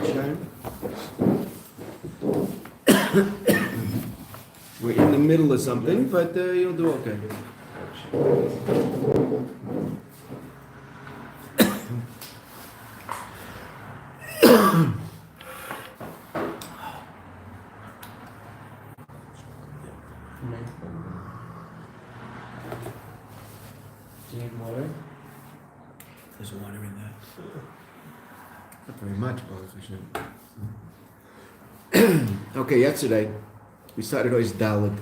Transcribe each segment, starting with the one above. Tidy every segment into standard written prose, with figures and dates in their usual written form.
Okay. We're in the middle of something, but you'll do okay. Do you need water? There's water in that. Not very much, both. Okay, yesterday we started Ois Dalet.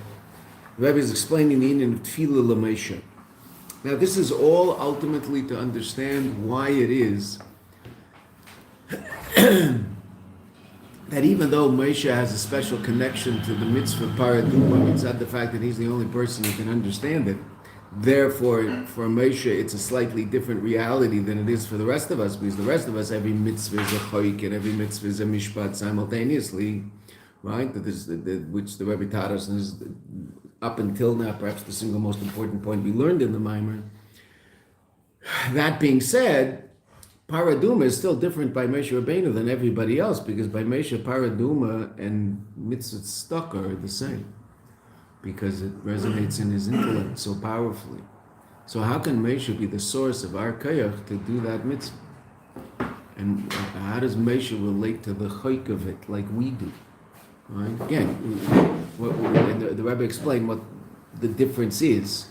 The Rebbe is explaining the Indian of Tefillah L'Moshe. Now, this is all ultimately to understand why it is that even though Moshe has a special connection to the mitzvah paraduma, it's not the fact that he's the only person who can understand it. Therefore, for Moshe, it's a slightly different reality than it is for the rest of us, because the rest of us, every mitzvah is a choik and every mitzvah is a mishpat simultaneously, right? Which the Rebbe taught us is up until now, perhaps the single most important point we learned in the Maimer. That being said, Paraduma is still different by Moshe Rabbeinu than everybody else, because by Moshe, Paraduma and Mitzvah Stuck are the same, because it resonates in his intellect so powerfully. So how can Moshe be the source of our kayach to do that mitzvah? And how does Moshe relate to the chayk of it like we do? Right? Again, the Rebbe explained what the difference is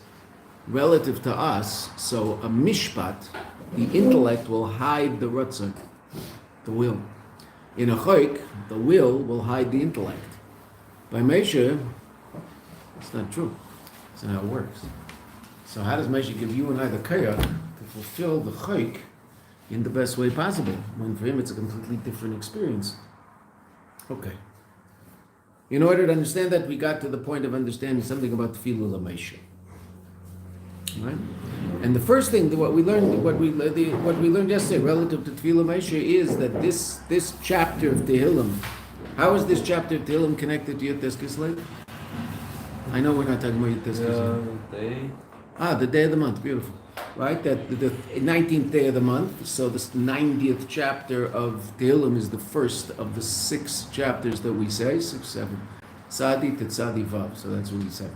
relative to us. So a mishpat, the intellect will hide the ratzon, the will. In a chayk, the will hide the intellect. By Moshe, it's not true. It's not how it works. So how does Moshe give you and I the kayach to fulfill the chayk in the best way possible, when for him it's a completely different experience? Okay. In order to understand that, we got to the point of understanding something about Tefillah L'Moshe. Right? And the first thing that what we learned yesterday relative to Tefillah L'Moshe is that this chapter of Tehillim, how is this chapter of Tehillim connected to Yud Tes Kislev? I know we're not talking about Yud Tes Kislev. The day of the month, beautiful. Right? That the 19th day of the month, so this 90th chapter of Tehillim is the first of the 6 chapters that we say, 6, 7. Tzadi to Tzadi Vav, so that's really 7.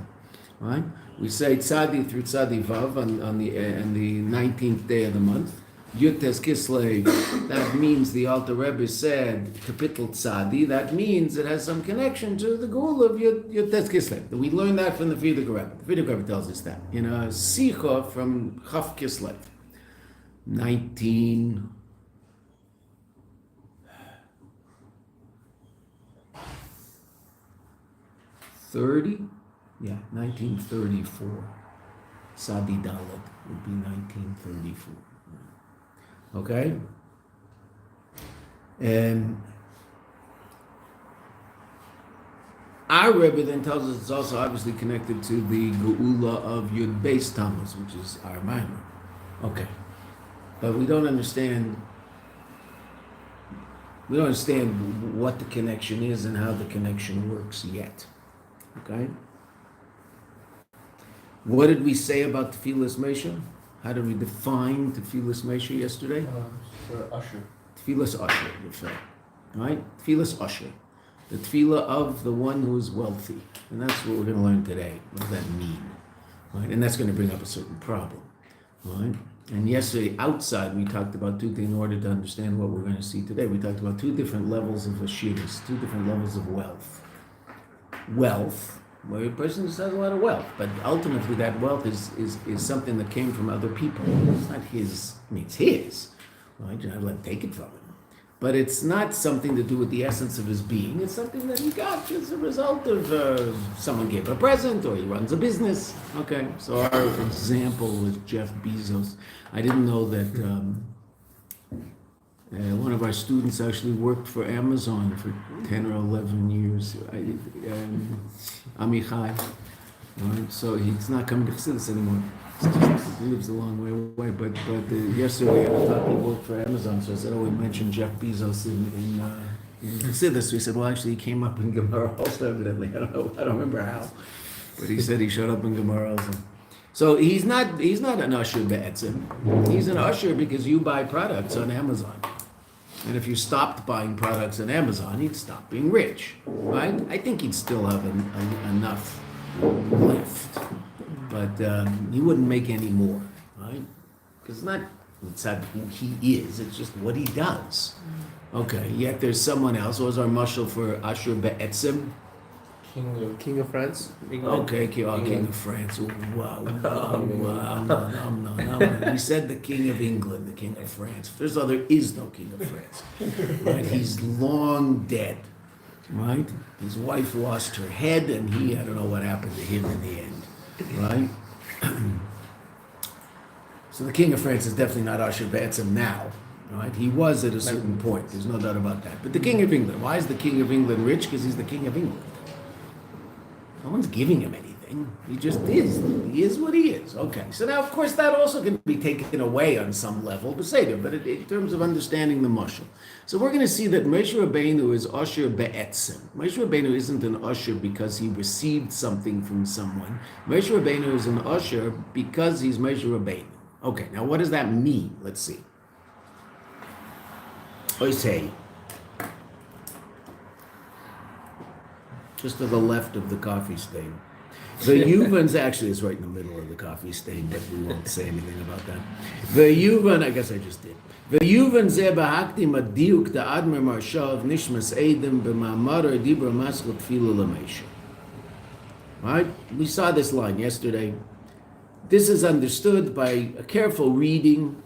Right? We say Tzadi through Tzadi Vav on the 19th day of the month. Yud Tes Kislev, that means the Alter Rebbe said, Kapitel Tzadi, that means it has some connection to the goal of Yud Tes Kislev. We learned that from the Frierdiker Rebbe. The Frierdiker Rebbe tells us that in a Sicha from Chaf Kislev, 1934. Sadi Dalet would be 1934. Okay? And our Rebbe then tells us it's also obviously connected to the Geula of Yud Beis Tammuz, which is our Maimer. Okay. But we don't understand what the connection is and how the connection works yet. Okay? What did we say about Tefillas Moshe? How did we define Tefillas Moshe yesterday? For Usher. Tefillas Usher, right? Tefillas Usher. The tefillah of the one who is wealthy. And that's what we're going to learn today. What does that mean? Right? And that's going to bring up a certain problem. Right? And yesterday, outside, we talked about 2 things in order to understand what we're going to see today. We talked about 2 different levels of ashiras, 2 different levels of wealth. Wealth, where a person just has a lot of wealth, but ultimately that wealth is something that came from other people. It's not his, it's his, right? You're not allowed to take it from him. But it's not something to do with the essence of his being. It's something that he got as a result of someone gave him a present, or he runs a business. Okay, so our example was Jeff Bezos. I didn't know that one of our students actually worked for Amazon for 10 or 11 years. Amichai. Right? So he's not coming to Chassidus anymore. He lives a long way away. But yesterday I thought he worked for Amazon, so I said, we mentioned Jeff Bezos in Chassidus. So he said, well, actually he came up in Gemara also, evidently. I don't remember how. But he said he showed up in Gemara also. So he's not an usher be'etzim. He's an usher because you buy products on Amazon. And if you stopped buying products on Amazon, he'd stop being rich, right? I think he'd still have enough left, but he wouldn't make any more, right? Because it's not who he is, it's just what he does. Okay, yet there's someone else. What was our mashal for Asher Be'etzim? King of France. Okay, King of France. Wow. No. We said the King of England, the King of France. There is no King of France. Right? He's long dead. Right? His wife lost her head, and I don't know what happened to him in the end. Right? So the King of France is definitely not Asher Be'etzim now. Right? He was at a certain point. There's no doubt about that. But the King of England, why is the King of England rich? Because he's the King of England. No one's giving him anything. He just is. He is what he is. Okay. So now, of course, that also can be taken away on some level, but in terms of understanding the mashal. So we're going to see that Moshe Rabbeinu is Asher Be'etzim. Moshe Rabbeinu isn't an Asher because he received something from someone. Moshe Rabbeinu is an Asher because he's Moshe Rabbeinu. Okay. Now, what does that mean? Let's see. I say, just to the left of the coffee stain. The Yuvan's actually is right in the middle of the coffee stain, but we won't say anything about that. The Yuvan, I guess I just did. The Yuvan ze bahakti madiuk da admer marshav nishmas edim b'ma'amar dibra maskot tefillah l'meisha. Right? We saw this line yesterday. This is understood by a careful reading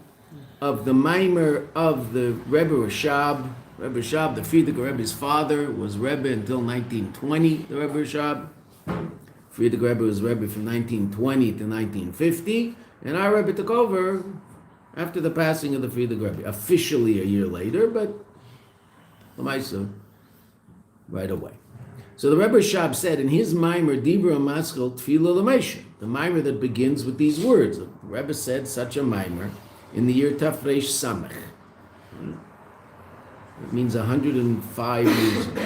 of the Maimer of the Rebbe Rashab. Rebbe Rashab, the Frierdiker Rebbe's father, was Rebbe until 1920, the Rebbe Rashab. Frierdiker Rebbe was Rebbe from 1920 to 1950, and our Rebbe took over after the passing of the Frierdiker Rebbe, officially a year later, but Lamaisa, right away. So the Rebbe Rashab said in his Maimer, Dibra Maskal Tefillah L'Meisha, the Maimer that begins with these words. The Rebbe said such a Maimer in the year Tafresh Samech. It means 105 years ago.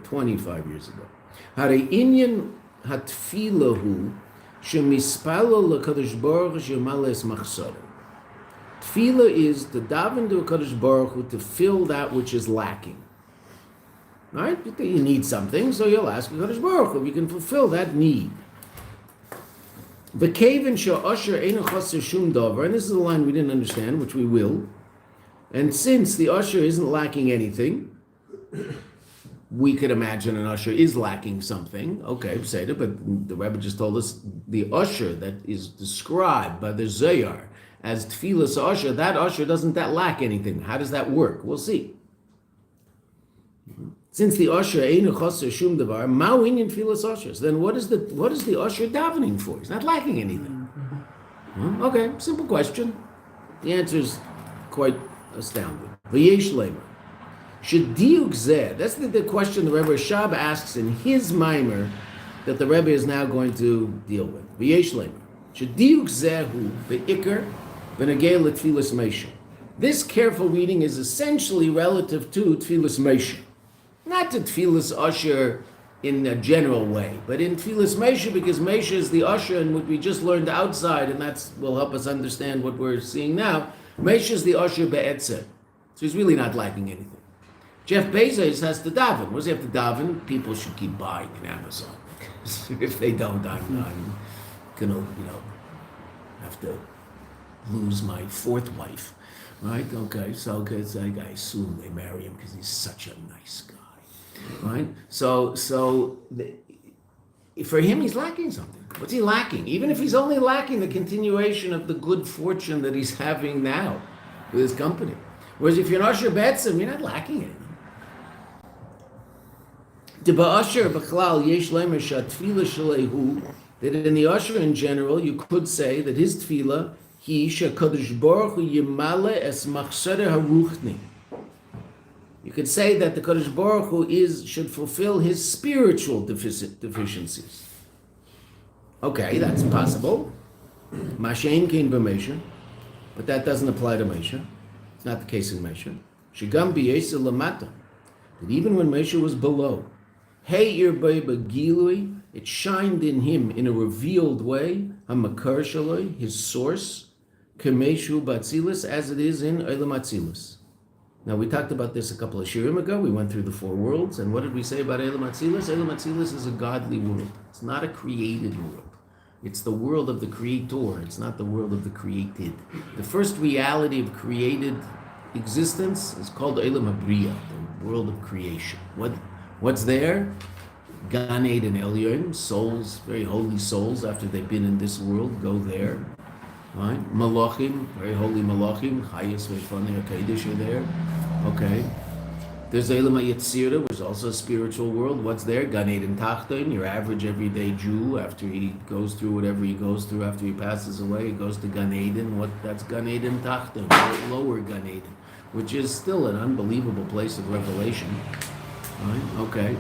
25 years ago. Hare inyan hatfilahu shemispalo l'kadosh baruch hu shemales machsara. Tefillah is to daven to HaKadosh Baruch Hu to fill that which is lacking. Right? You need something, so you'll ask HaKadosh Baruch Hu if you can fulfill that need. And this is the line we didn't understand, which we will. And since the usher isn't lacking anything, we could imagine an usher is lacking something. Okay, say it, but the Rebbe just told us the usher that is described by the Zayar as Tfilas usher, that usher doesn't that lack anything. How does that work? We'll see. Since the usher ain't a chaser shum davar, ma'uin Tfilas ushers, then what is the usher davening for? He's not lacking anything. Okay, simple question. The answer is quite astounding. V'yesh lemer. Shediuk zeh. That's the question the Rebbe Rashab asks in his mimer that the Rebbe is now going to deal with. V'yesh lemer. Shediuk zehu be'ikr v'nagei l'tfilas meisha. This careful reading is essentially relative to tfilas meisha. Not to tfilas usher in a general way, but in tfilas meisha, because meisha is the usher and what we just learned outside, and that will help us understand what we're seeing now. Meisha is the usher be'etzeh. So he's really not lacking anything. Jeff Bezos has to daven. What does he have to daven? People should keep buying in Amazon. If they don't, I'm gonna, have to lose my fourth wife, right? Okay, so I assume they marry him because he's such a nice guy, right? So for him, he's lacking something. What's he lacking? Even if he's only lacking the continuation of the good fortune that he's having now with his company. Whereas if you're an usher betzim, you're not lacking anything. That in the usher in general, you could say that his tefillah, he shekadosh baruch hu yimale es machsere haruchni. You could say that the Kadosh Baruch Hu should fulfill his spiritual deficiencies. Okay, that's possible. Mashen kein b'meisha, but that doesn't apply to Meisha. It's not the case in Meisha. Shigam b'yesel lamata, that even when Meisha was below, Hey irbei b'gilui, it shined in him in a revealed way, hamakar shaloi, his source, Kemeshu Batzilus, as it is in Olam Atzilus. Now, we talked about this a couple of shiurim ago. We went through the four worlds, and what did we say about Olam Atzilus? Olam Atzilus is a godly world. It's not a created world. It's the world of the creator. It's not the world of the created. The first reality of created existence is called Olam Habriya, the world of creation. What's there? Gan Eden Elyon, souls, very holy souls, after they've been in this world, go there. Right? Malachim, very holy Malachim, Chayas Veifanei HaKadosh are there. Okay. There's Olam HaYetzirah, which is also a spiritual world. What's there? Gan Eden Tachton, your average everyday Jew, after he goes through whatever he goes through, after he passes away, he goes to Gan Eden. That's Gan Eden Tachton, lower Gan Eden, which is still an unbelievable place of revelation. Right? Okay.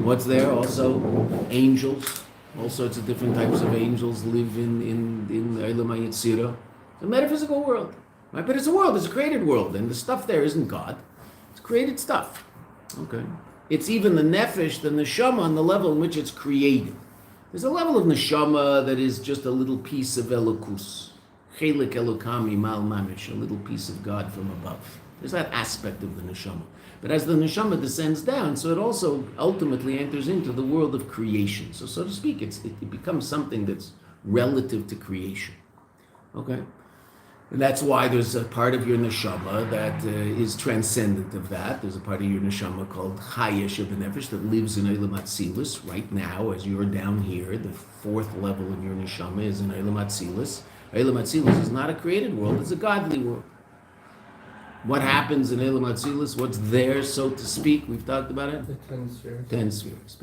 What's there? Also, angels. All sorts of different types of angels live in Olam HaYetzirah. It's a metaphysical world. Right? But it's a world. It's a created world. And the stuff there isn't God. It's created stuff. Okay. It's even the nefesh, the neshama, on the level in which it's created. There's a level of neshama that is just a little piece of elokus. Chelik elokami mal mamish, a little piece of God from above. There's that aspect of the neshama. But as the neshama descends down, so it also ultimately enters into the world of creation. So to speak, it becomes something that's relative to creation. Okay? And that's why there's a part of your neshama that is transcendent of that. There's a part of your neshama called Chayesh of the Nefesh that lives in Olam Atzilus right now, as you're down here. The fourth level of your neshama is in Olam Atzilus. Olam Atzilus is not a created world, it's a godly world. What happens in Olam Atzilus? What's there, so to speak? We've talked about it. The 10 spheres. 10 spheres.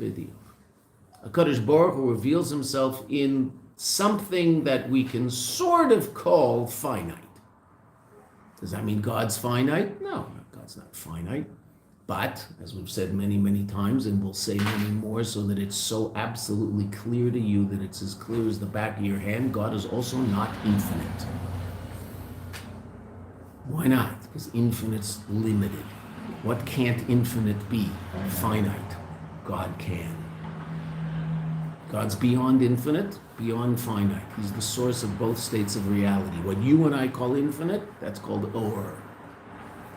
HaKadosh Baruch Hu reveals himself in something that we can sort of call finite. Does that mean God's finite? No, God's not finite. But, as we've said many, many times, and we'll say many more so that it's so absolutely clear to you that it's as clear as the back of your hand, God is also not infinite. Why not? Because infinite's limited. What can't infinite be? Finite. God can. God's beyond infinite, beyond finite. He's the source of both states of reality. What you and I call infinite, that's called or,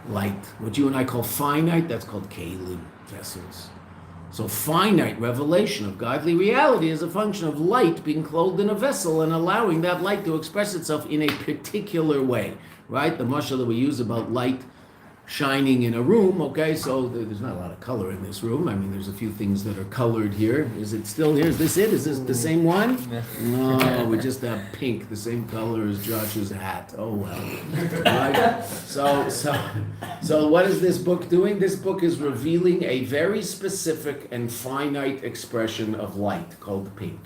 light. What you and I call finite, that's called kelim, vessels. So finite revelation of godly reality is a function of light being clothed in a vessel and allowing that light to express itself in a particular way. Right? The mashal that we use about light shining in a room, okay, so there's not a lot of color in this room. I mean, there's a few things that are colored here. Is it still here? Is this it? Is this the same one? No, we just have pink, the same color as Josh's hat. Oh, well. Right? So what is this book doing? This book is revealing a very specific and finite expression of light called pink.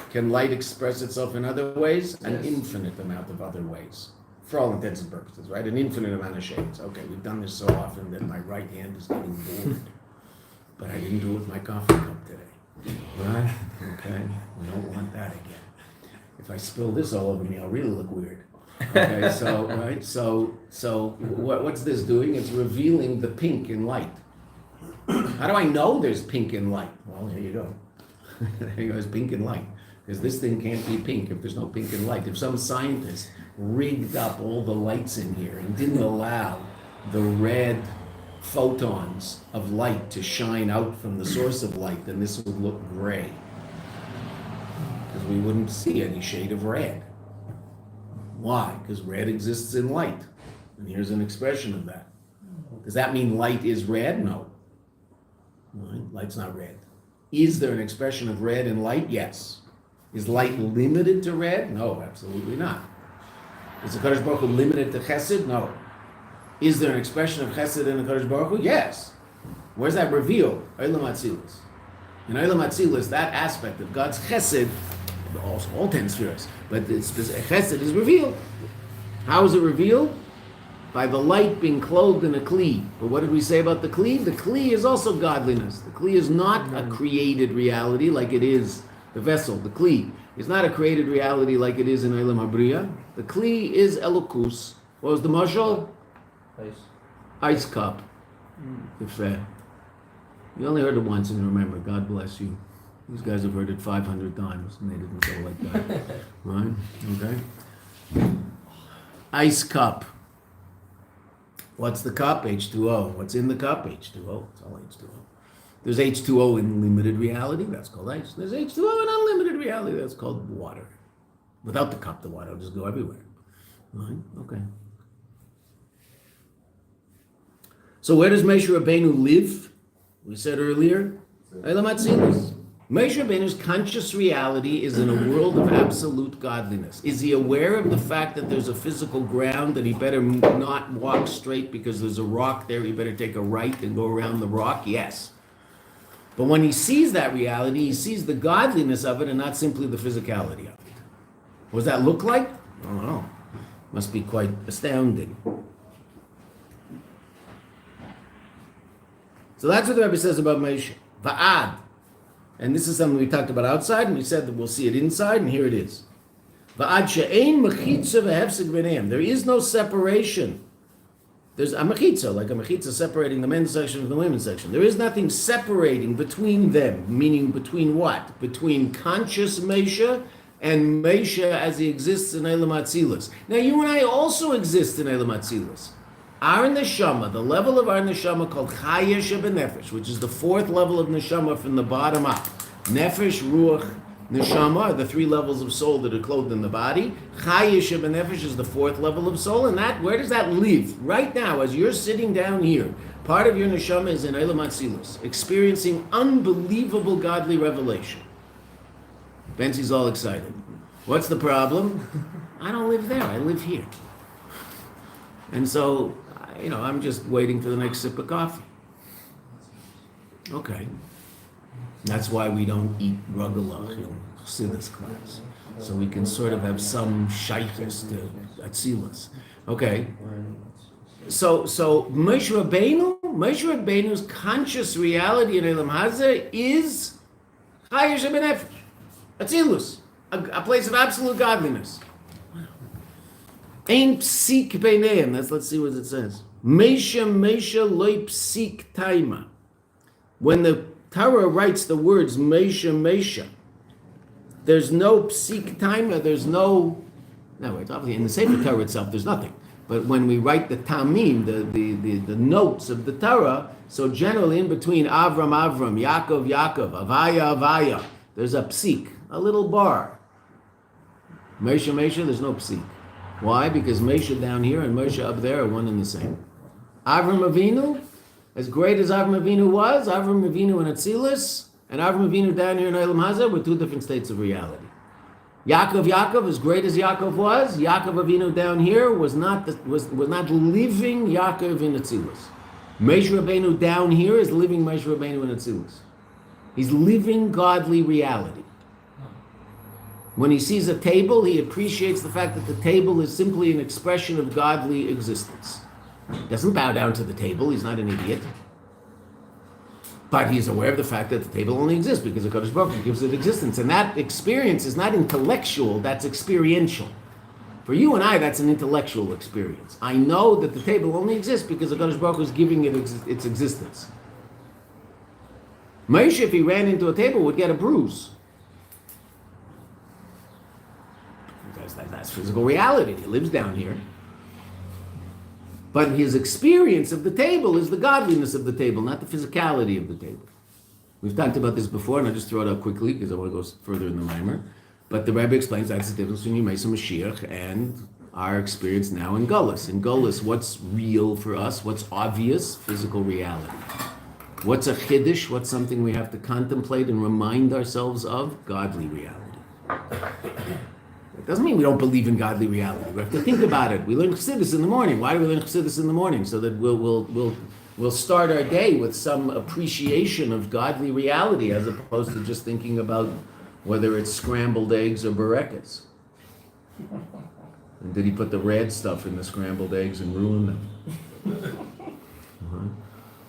Can light express itself in other ways? Yes. An infinite amount of other ways. For all intents and purposes, right? An infinite amount of shades. Okay, we've done this so often that my right hand is getting bored. But I didn't do it with my coffee cup today. Right? Okay, we don't want that again. If I spill this all over me, I'll really look weird. Okay, so, right? So what's this doing? It's revealing the pink in light. How do I know there's pink in light? Well, here you go. There you go, there's pink in light. Because this thing can't be pink if there's no pink in light. If some scientist rigged up all the lights in here and didn't allow the red photons of light to shine out from the source of light, then this would look gray. Because we wouldn't see any shade of red. Why? Because red exists in light. And here's an expression of that. Does that mean light is red? No. Right? Light's not red. Is there an expression of red in light? Yes. Is light limited to red? No, absolutely not. Is the Kadosh Baruch Hu limited to Chesed? No. Is there an expression of Chesed in the Kadosh Baruch Hu? Yes. Where's that revealed? Olam Atzilus. In Olam Atzilus, that aspect of God's Chesed, also all 10 spheres, but Chesed is revealed. How is it revealed? By the light being clothed in a Kli. But what did we say about the Kli? The Kli is also godliness. The Kli is not a created reality like it is the vessel, the Kli, is not a created reality like it is in Olam Habriya. The Kli is Elokus. What was the mashal? Ice cup. If you only heard it once and remember, God bless you. These guys have heard it 500 times and they didn't go like that. Right? Okay? ice cup. What's the cup? H2O. What's in the cup? H2O. It's all H2O. There's H2O in limited reality. That's called ice. There's H2O in unlimited reality. That's called water. Without the cup, the water will just go everywhere. Right? Okay. So where does Moshe Rabbeinu live? We said earlier, Eilam Atzilus. Moshe Rabbeinu's conscious reality is in a world of absolute godliness. Is he aware of the fact that there's a physical ground that he better not walk straight because there's a rock there, he better take a right and go around the rock? Yes. But when he sees that reality, he sees the godliness of it and not simply the physicality of it. What does that look like? I don't know. Must be quite astounding. So that's what the Rebbe says about Moshe. Va'ad. And this is something we talked about outside, and we said that we'll see it inside, and here it is. Va'ad she'ein mechitza v'hefsek b'neihem. There is no separation. There's a mechitza, like a mechitza separating the men's section from the women's section. There is nothing separating between them, meaning between what? Between conscious Moshe and Moshe as he exists in Eilam Atzilus. Now you and I also exist in Eilam Atzilus. Our neshama, the level of our neshama called Chaya Shebenefesh, which is the fourth level of neshama from the bottom up. Nefesh, Ruach, Neshama are the three levels of soul that are clothed in the body. Chaya Shebenefesh is the fourth level of soul, and that, where does that live? Right now, as you're sitting down here, part of your neshama is in Eilam Atzilus, experiencing unbelievable godly revelation. Bensie's all excited. What's the problem? I don't live there, I live here. And so, I'm just waiting for the next sip of coffee. Okay. That's why we don't eat rugelach in Chassidus class. So we can sort of have some shaykhs to Atzilus. Okay. So Moshe Rabbeinu's conscious reality in Eilam Hazeh is Chaya Shebenefesh, Atzilus, a place of absolute godliness. Ein psik beineim. Let's see what it says. Moshe loy psik taima. When the Torah writes the words Moshe, there's no psik taima. There's no. No, it's obviously in the Sefer Torah itself. There's nothing. But when we write the tamim, the notes of the Torah, so generally in between Avram, Yaakov, Avaya, there's a psik, a little bar. Moshe, there's no psik. Why? Because Moshe down here and Moshe up there are one and the same. Avram Avinu, as great as Avram Avinu was, Avram Avinu in Atzilus, and Avram Avinu down here in Eilam Hazeh were two different states of reality. Yaakov, as great as Yaakov was, Yaakov Avinu down here was not living Yaakov in Atzilus. Moshe Rabbeinu down here is living Moshe Rabbeinu in Atzilus. He's living godly reality. When he sees a table, he appreciates the fact that the table is simply an expression of godly existence. He doesn't bow down to the table, he's not an idiot. But he's aware of the fact that the table only exists because HaKadosh Baruch Hu gives it existence. And that experience is not intellectual, that's experiential. For you and I, that's an intellectual experience. I know that the table only exists because HaKadosh Baruch Hu is giving it its existence. Moshe, if he ran into a table, would get a bruise. That's physical reality. He lives down here. But his experience of the table is the godliness of the table, not the physicality of the table. We've talked about this before, and I'll just throw it out quickly because I want to go further in the mimer. But the Rebbe explains that's the difference between Yemei Mashiach and our experience now in Gullus. In Gullus, what's real for us? What's obvious? Physical reality. What's a chiddush? What's something we have to contemplate and remind ourselves of? Godly reality. It doesn't mean we don't believe in godly reality. We have to think about it. We learn Chassidus in the morning. Why do we learn Chassidus in the morning? So that we'll start our day with some appreciation of godly reality as opposed to just thinking about whether it's scrambled eggs or burekas. And did he put the red stuff in the scrambled eggs and ruin them?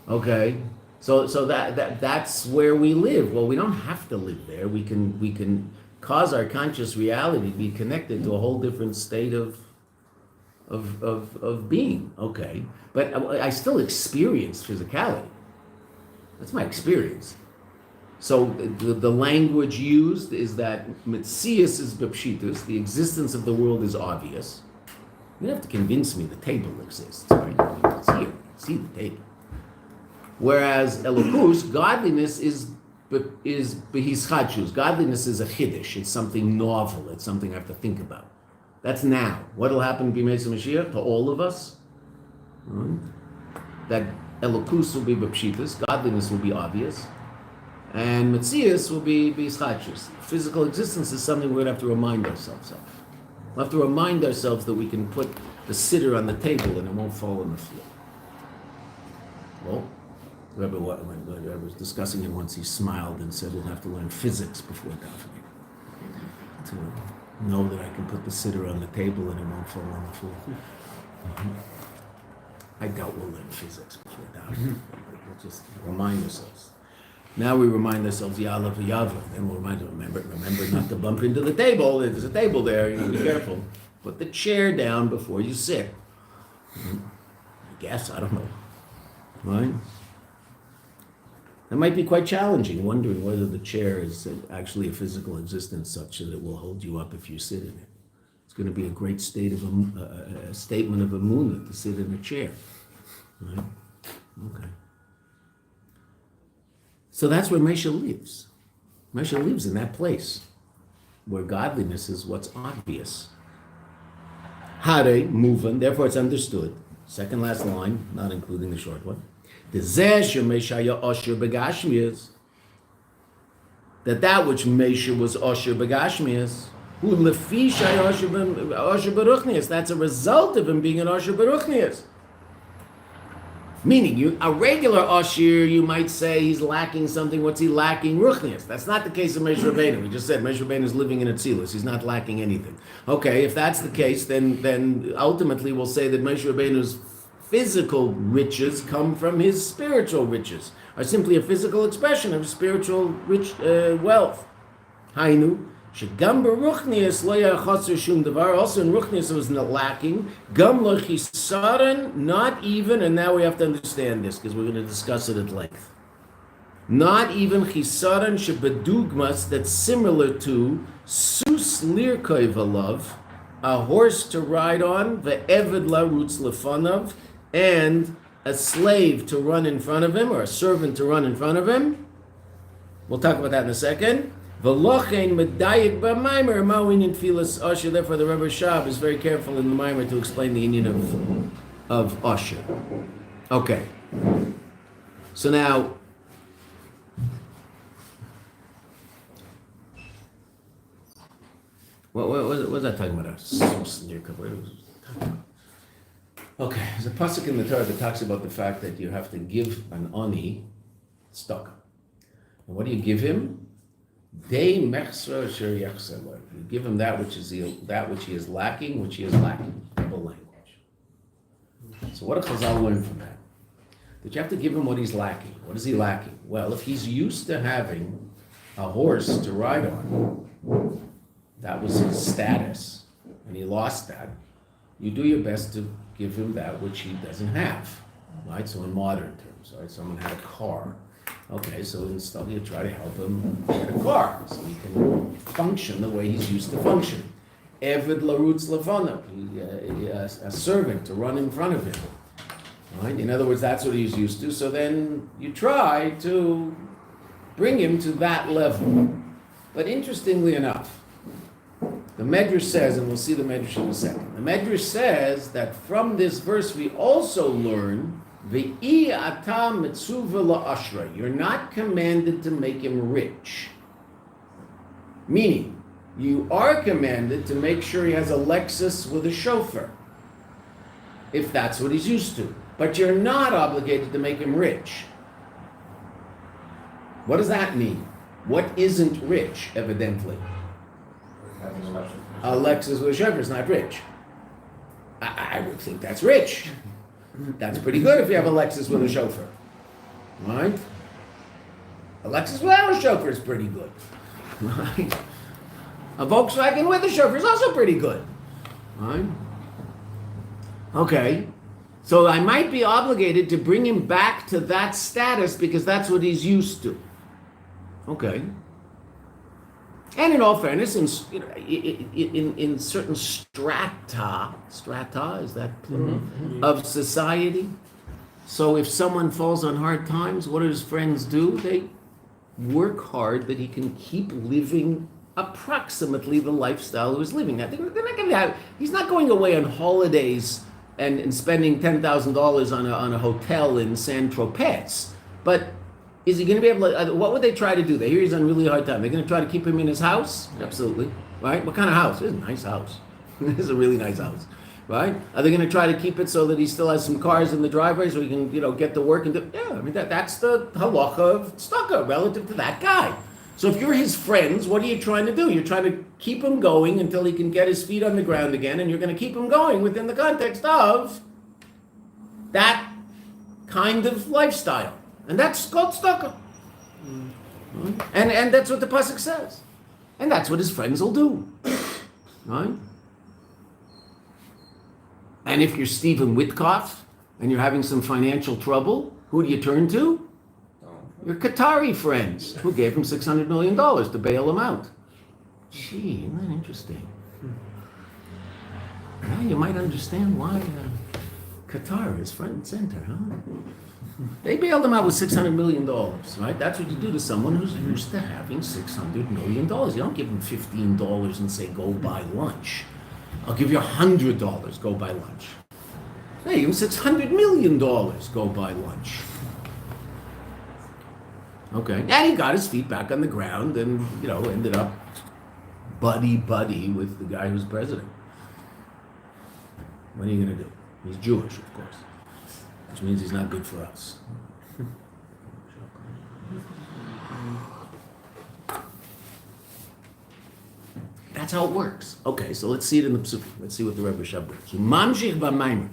Okay. So that's where we live. Well, we don't have to live there. We can cause our conscious reality to be connected to a whole different state of being. Okay, but I still experience physicality. That's my experience. So the language used is that Metzius is bepshitus, the existence of the world is obvious. You don't have to convince me the table exists, right? It's here. See the table. Whereas Elokus, godliness is behischadshus. Godliness is a chiddush. It's something novel. It's something I have to think about. That's now. What will happen b'mei Mashiach to all of us? That Elokus will be b'pshitas. Godliness will be obvious. And Metzias will be behischadshus. Physical existence is something we're going to have to remind ourselves of. We'll have to remind ourselves that we can put the siddur on the table and it won't fall on the floor. Well, Rebbe was discussing it once, he smiled and said, we'll have to learn physics before davening to know that I can put the siddur on the table and it won't fall on the floor. I doubt we'll learn physics before davening. We'll just remind ourselves. Now we remind ourselves, Ya'alav v'yavra. Then we'll remember not to bump into the table. There's a table there, you know, be careful. Put the chair down before you sit. I guess, I don't know. Right? That might be quite challenging, wondering whether the chair is actually a physical existence such that it will hold you up if you sit in it. It's going to be a great statement of emunah to sit in a chair. Right? Okay. So that's where Moshe lives. Moshe lives in that place where godliness is what's obvious. Hare, moving, therefore it's understood. Second last line, not including the short one. That which Moshe was osher begashmias, who lefi osher beruchnias, that's a result of him being an osher beruchnias. Meaning, a regular Ashir, you might say he's lacking something. What's he lacking? Ruchnias. That's not the case of Moshe Rabbeinu. We just said Moshe Rabbeinu is living in a tzilus. He's not lacking anything. Okay, if that's the case, then ultimately we'll say that Moshe Rabbeinu's physical riches come from his spiritual riches, are simply a physical expression of spiritual rich wealth. Hainu. Shegam beruchnias lo yachasser shum davar. Also in ruchnias it was not lacking. Gam lo chisaron, not even, and now we have to understand this because we're going to discuss it at length. Not even chisaron shebedugmas, that's similar to sus lirkoi v'lav, a horse to ride on, ve'eved larutz lefanav, and a slave to run in front of him, or a servant to run in front of him. We'll talk about that in a second. Therefore, the Rebbe Shab is very careful in the Maimer to explain the union of Usher. Okay. So now, what was I talking about? Okay, there's a pasuk in the Torah that talks about the fact that you have to give an ani stock. And what do you give him? You give him that which he is lacking, double language. So what do Chazal learn from that? That you have to give him what he's lacking. What is he lacking? Well, if he's used to having a horse to ride on, that was his status, and he lost that, you do your best to give him that which he doesn't have. Right? So in modern terms, right? Someone had a car. Okay, so instead you try to help him get a car so he can function the way he's used to function. Eved larutz lefanav, a servant to run in front of him. Right? In other words, that's what he's used to. So then you try to bring him to that level. But interestingly enough, the Medrash says, and we'll see the Medrash in a second, the Medrash says that from this verse we also learn you're not commanded to make him rich. Meaning, you are commanded to make sure he has a Lexus with a chauffeur, if that's what he's used to. But you're not obligated to make him rich. What does that mean? What isn't rich, evidently? A Lexus with a chauffeur is not rich. I would think that's rich. That's pretty good if you have a Lexus with a chauffeur. Right? A Lexus without a chauffeur is pretty good. Right? A Volkswagen with a chauffeur is also pretty good. Right? Okay. So I might be obligated to bring him back to that status because that's what he's used to. Okay. And in all fairness, in certain strata, is that plural, of society. So if someone falls on hard times, what do his friends do? They work hard that he can keep living approximately the lifestyle he was living. Now, they're not going to have, he's not going away on holidays and spending $10,000 on a hotel in San Tropez. But is he going to be able to, what would they try to do? They hear he's on a really hard time. They're going to try to keep him in his house? Absolutely. Right? What kind of house? It's a nice house. It's a really nice house. Right? Are they going to try to keep it so that he still has some cars in the driveway so he can, get to work and do? Yeah, I mean, that's the halacha of tzedakah relative to that guy. So if you're his friends, what are you trying to do? You're trying to keep him going until he can get his feet on the ground again, and you're going to keep him going within the context of that kind of lifestyle. And that's called tzedakah. And that's what the pasuk says. And that's what his friends will do. Right? And if you're Stephen Witkoff and you're having some financial trouble, who do you turn to? Your Qatari friends, who gave him $600 million to bail him out. Gee, isn't that interesting? Now you might understand why Qatar is front and center, huh? They bailed him out with $600 million, right? That's what you do to someone who's used to having $600 million. You don't give him $15 and say, go buy lunch. I'll give you $100, go buy lunch. Hey, give him $600 million, go buy lunch. Okay, and he got his feet back on the ground and, ended up buddy with the guy who's president. What are you going to do? He's Jewish, of course, which means he's not good for us. That's how it works. Okay, so let's see it in the Psukim. Let's see what the Rebbe Shab brings. Mamshich b'maimer.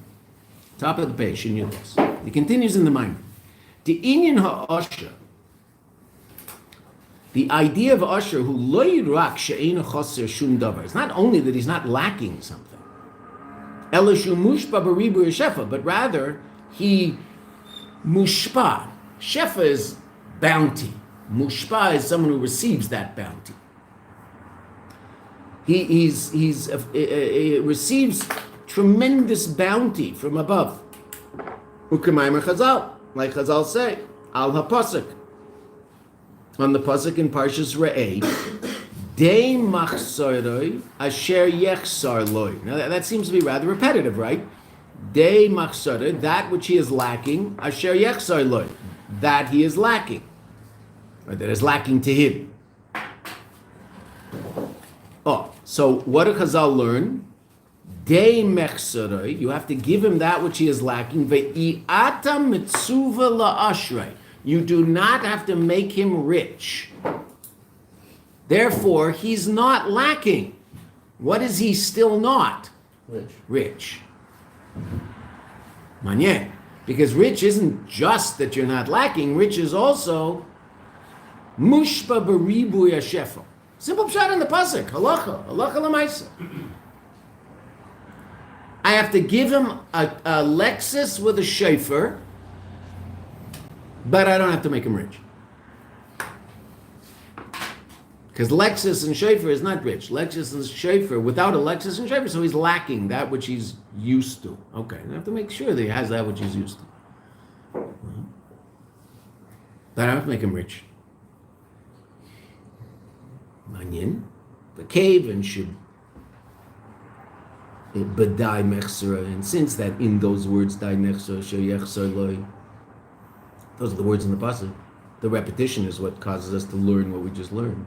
Top of the page, in Yudis. He continues in the Maimer. The inyan ha'asher. The idea of Asher who lo yirak she'einu chaser shum davar. It's not only that he's not lacking something. Ela shu mushpa b'ribu shefa, but rather he mushpa. Shefa is bounty. Mushpa is someone who receives that bounty. He receives tremendous bounty from above. Ukemaymer Chazal, like Chazal say, al hapasuk. On the pasuk in Parshas Re'eh, Dei machsaroi asher yechsar loy. Now that seems to be rather repetitive, right? Dei machsaroi, that which he is lacking, asher yechsar loy, that he is lacking, or that is lacking to him. Oh, so what do Chazal learn? Dei mechsaroi, you have to give him that which he is lacking. Ve'iata mitzuva la'ashrei. You do not have to make him rich. Therefore, he's not lacking. What is he still not? Rich. Manyen. Because rich isn't just that you're not lacking. Rich is also mushpa b'ribu yashefo. Simple pshat in the pasuk. Halacha l'maisa. I have to give him a Lexus with a shofar, but I don't have to make him rich. Because Lexus and shofar is not rich. Lexus and shofar, without a Lexus and shofar, so he's lacking that which he's used to. Okay, I have to make sure that he has that which he's used to. But I don't have to make him rich. Manyin, the cave and should bedai mechsera, and since that in those words dai mechsera sheyechsar loy. Those are the words in the pasuk. The repetition is what causes us to learn what we just learned.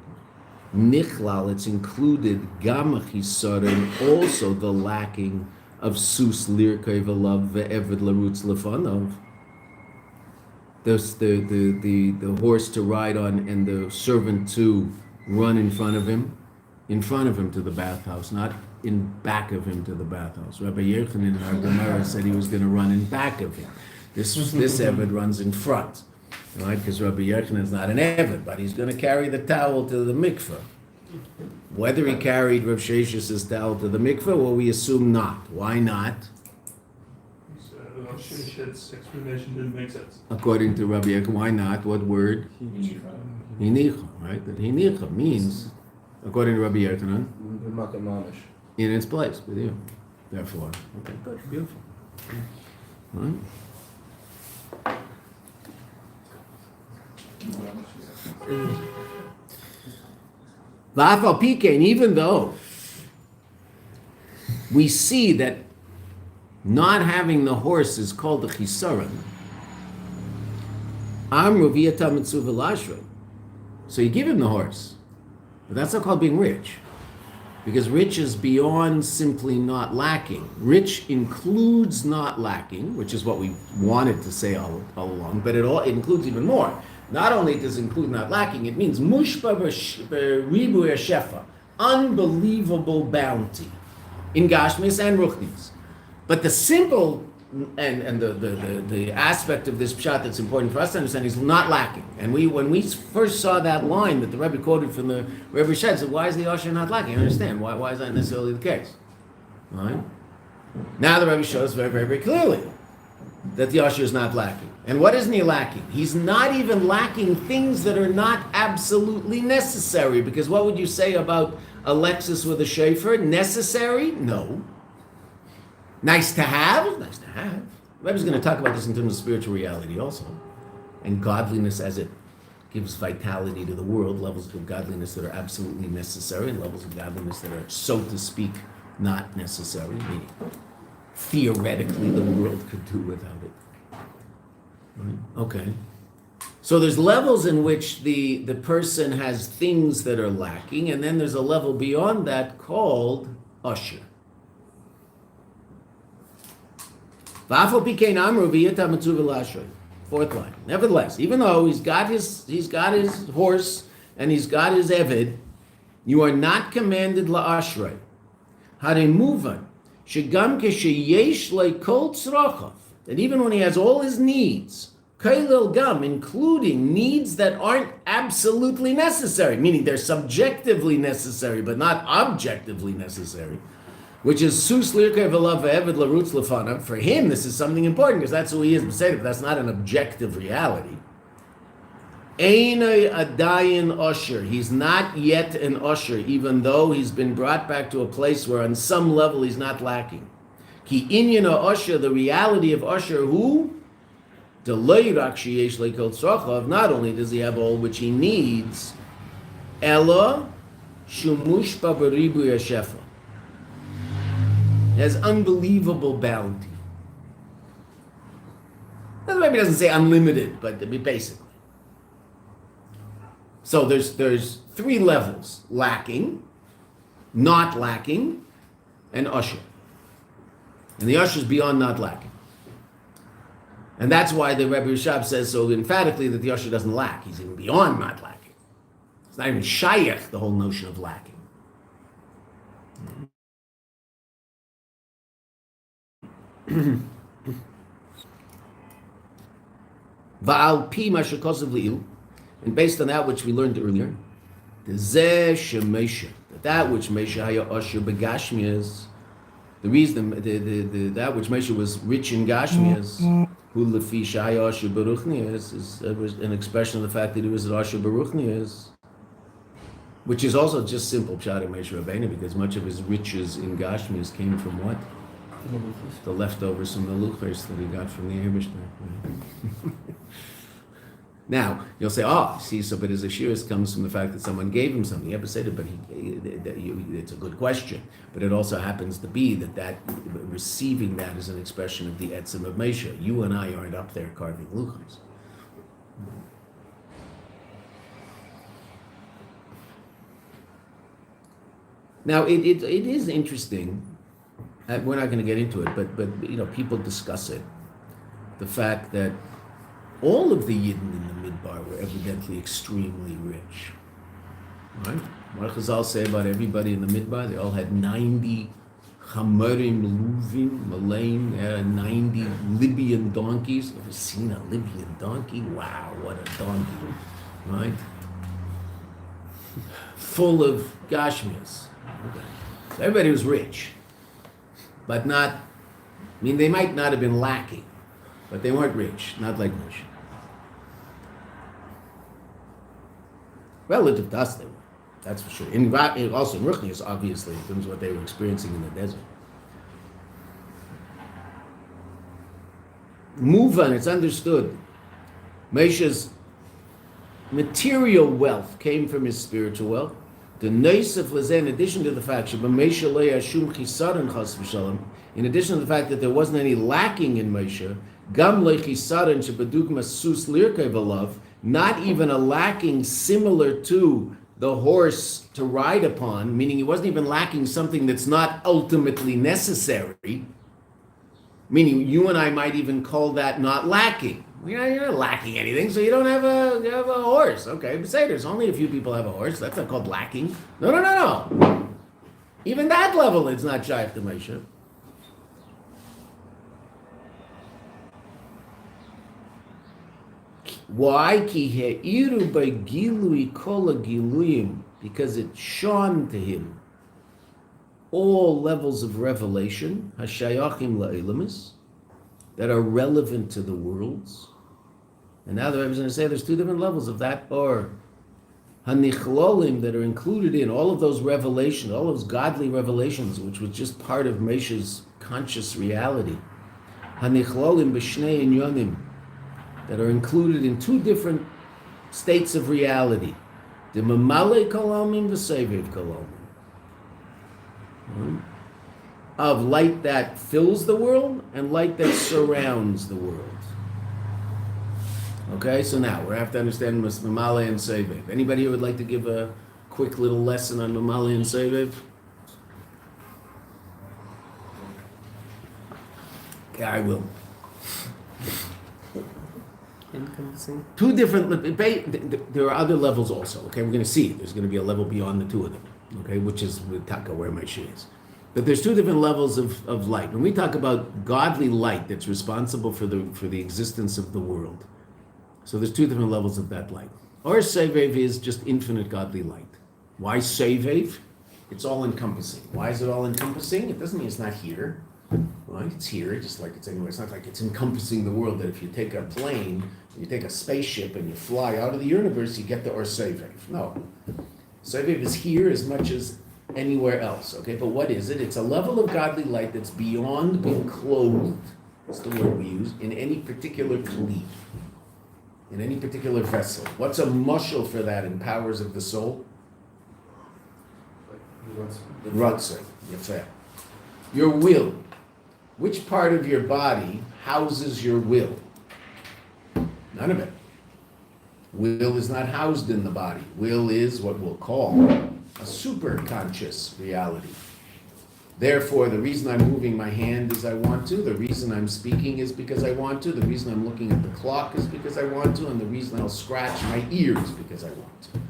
Nichlal, it's included gamachisarim, also the lacking of sus lirkei v'lav ve'eved larutz lefanov. The horse to ride on and the servant to run in front of him to the bathhouse, not in back of him to the bathhouse. Rabbi Yochanan in our Gemara said he was going to run in back of him. This Eved runs in front, right? Because Rabbi Yochanan is not an Eved, but he's going to carry the towel to the mikveh. Whether he carried Rav Shesh's towel to the mikveh, well, we assume not. Why not? Rav Shesh's explanation didn't make sense. According to Rabbi Yochanan, why not? What word? Hinicha, right? That hinicha means according to Rabbi Yochanan, Mamish. in its place with you. Therefore, okay, good, beautiful. All right. V'afal pikein, even though we see that not having the horse is called the chisaron, amru v'yata mitzuva l'ashrei. So you give him the horse, but that's not called being rich, because rich is beyond simply not lacking. Rich includes not lacking, which is what we wanted to say all along, but it includes even more. Not only does it include not lacking, it means mushba b'ribu shefa, unbelievable bounty in Gashmis and Ruchnis. But the simple and the aspect of this pshat that's important for us to understand is not lacking. And when we first saw that line that the Rebbe quoted from the Rebbe Shed, said, why is the Osher not lacking? I understand. Why is that necessarily the case? All right? Now the Rebbe shows very, very, very clearly that the Osher is not lacking. And what isn't he lacking? He's not even lacking things that are not absolutely necessary. Because what would you say about a Lexus with a shofar? Necessary? No. Nice to have? Nice to have. The Rebbe's going to talk about this in terms of spiritual reality also. And godliness as it gives vitality to the world, levels of godliness that are absolutely necessary, and levels of godliness that are, so to speak, not necessary. Meaning, theoretically, the world could do without it. Right? Okay. So there's levels in which the person has things that are lacking, and then there's a level beyond that called usher. Fourth line. Nevertheless, even though he's got his horse and he's got his eved, you are not commanded la'ashrei. Haremuvan shegam kesheyesh leikol tzrachav. That even when he has all his needs, kailil gam, including needs that aren't absolutely necessary, meaning they're subjectively necessary but not objectively necessary, which is sus lirkei v'lav ve'eved larutz lefanav. For him, this is something important because that's who he is, but that's not an objective reality. Einay adayin usher. He's not yet an usher, even though he's been brought back to a place where on some level he's not lacking. Ki inyan usher, the reality of usher, who? Delay rak sheyesh leikol tzrachav. Not only does he have all which he needs, ella shumush b'ribu yashefa. Has unbelievable bounty. Maybe it doesn't say unlimited, but basically. So there's three levels: lacking, not lacking, and usher. And the usher is beyond not lacking. And that's why the Rebbe Rishab says so emphatically that the usher doesn't lack. He's even beyond not lacking. It's not even shayach, the whole notion of lacking. Va'al pi mashakosov li'il, and based on that which we learned earlier, the zeh shemesha, that which Mesha haya usher begashmias, the reason that which Mesha was rich in gashmias, who lefi shaya usher beruchnias, is an expression of the fact that he was an usher beruchnias, which is also just simple pshat of Mesha Rabbeinu, because much of his riches in gashmias came from what? The leftovers from the luchos that he got from the Eibishter. Now you'll say, see, so but his shiur comes from the fact that someone gave him something. But it's a good question. But it also happens to be that receiving that is an expression of the etzem of Mesha. You and I aren't up there carving luchos. Now it is interesting. We're not going to get into it, but people discuss it. The fact that all of the Yidden in the Midbar were evidently extremely rich. Right? What Chazal say about everybody in the Midbar? They all had 90 Chamerim, Luvim, Malaim, 90 Libyan donkeys. Ever seen a Libyan donkey? Wow, what a donkey. Right? Full of Gashmias. Okay. So everybody was rich. But not, they might not have been lacking, but they weren't rich, not like Moshe. Relative to us, they were. That's for sure. And also in Ruchnius, obviously, in terms of what they were experiencing in the desert. Muvan, it's understood. Moshe's material wealth came from his spiritual wealth. The Neisef Lezeh, in addition to the fact, Moshe lo yashum chisaron chas v'shalom, in addition to the fact that there wasn't any lacking in Moshe, gam lo chisaron shebadugma sus lirkei v'lav, not even a lacking similar to the horse to ride upon, meaning he wasn't even lacking something that's not ultimately necessary, meaning you and I might even call that not lacking. You're not lacking anything, so you have a horse. Okay, but say there's only a few people have a horse. That's not called lacking. No. Even that level is not shaykh to Moshe. Why? Ki he'iru by gilui kol giluyim, because it shone to him all levels of revelation, hashayachim la'ilamis, that are relevant to the worlds. And now the Rebbe is going to say there's two different levels of that, or hanichlalim, that are included in all of those revelations, all those godly revelations, which was just part of Moshe's conscious reality. Hanichlalim b'shnei inyonim, that are included in two different states of reality. The mamale kalamim, the seviv kalamim. Of light that fills the world and light that surrounds the world. Okay, so now we have to understand mamale and seviv. Anybody who would like to give a quick little lesson on mamale and seviv? Okay, I will. Encompassing. Two different, there are other levels also, okay? We're going to see, there's going to be a level beyond the two of them, okay? Which is with Taka, where my she is. But there's two different levels of light. When we talk about godly light that's responsible for the existence of the world, so there's two different levels of that light. Or Sevev is just infinite godly light. Why Sevev? It's all encompassing. Why is it all encompassing? It doesn't mean it's not here. Well, it's here, just like it's anywhere. It's not like it's encompassing the world, that if you take a plane, you take a spaceship and you fly out of the universe, you get the Or Sevev. No. Sevev is here as much as anywhere else, okay? But what is it? It's a level of godly light that's beyond being clothed, that's the word we use, in any particular kli, in any particular vessel. What's a mushal for that in powers of the soul? The Ratzah, Yafeh. Your will. Which part of your body houses your will? None of it. Will is not housed in the body. Will is what we'll call a super-conscious reality. Therefore, the reason I'm moving my hand is I want to, the reason I'm speaking is because I want to, the reason I'm looking at the clock is because I want to, and the reason I'll scratch my ears because I want to.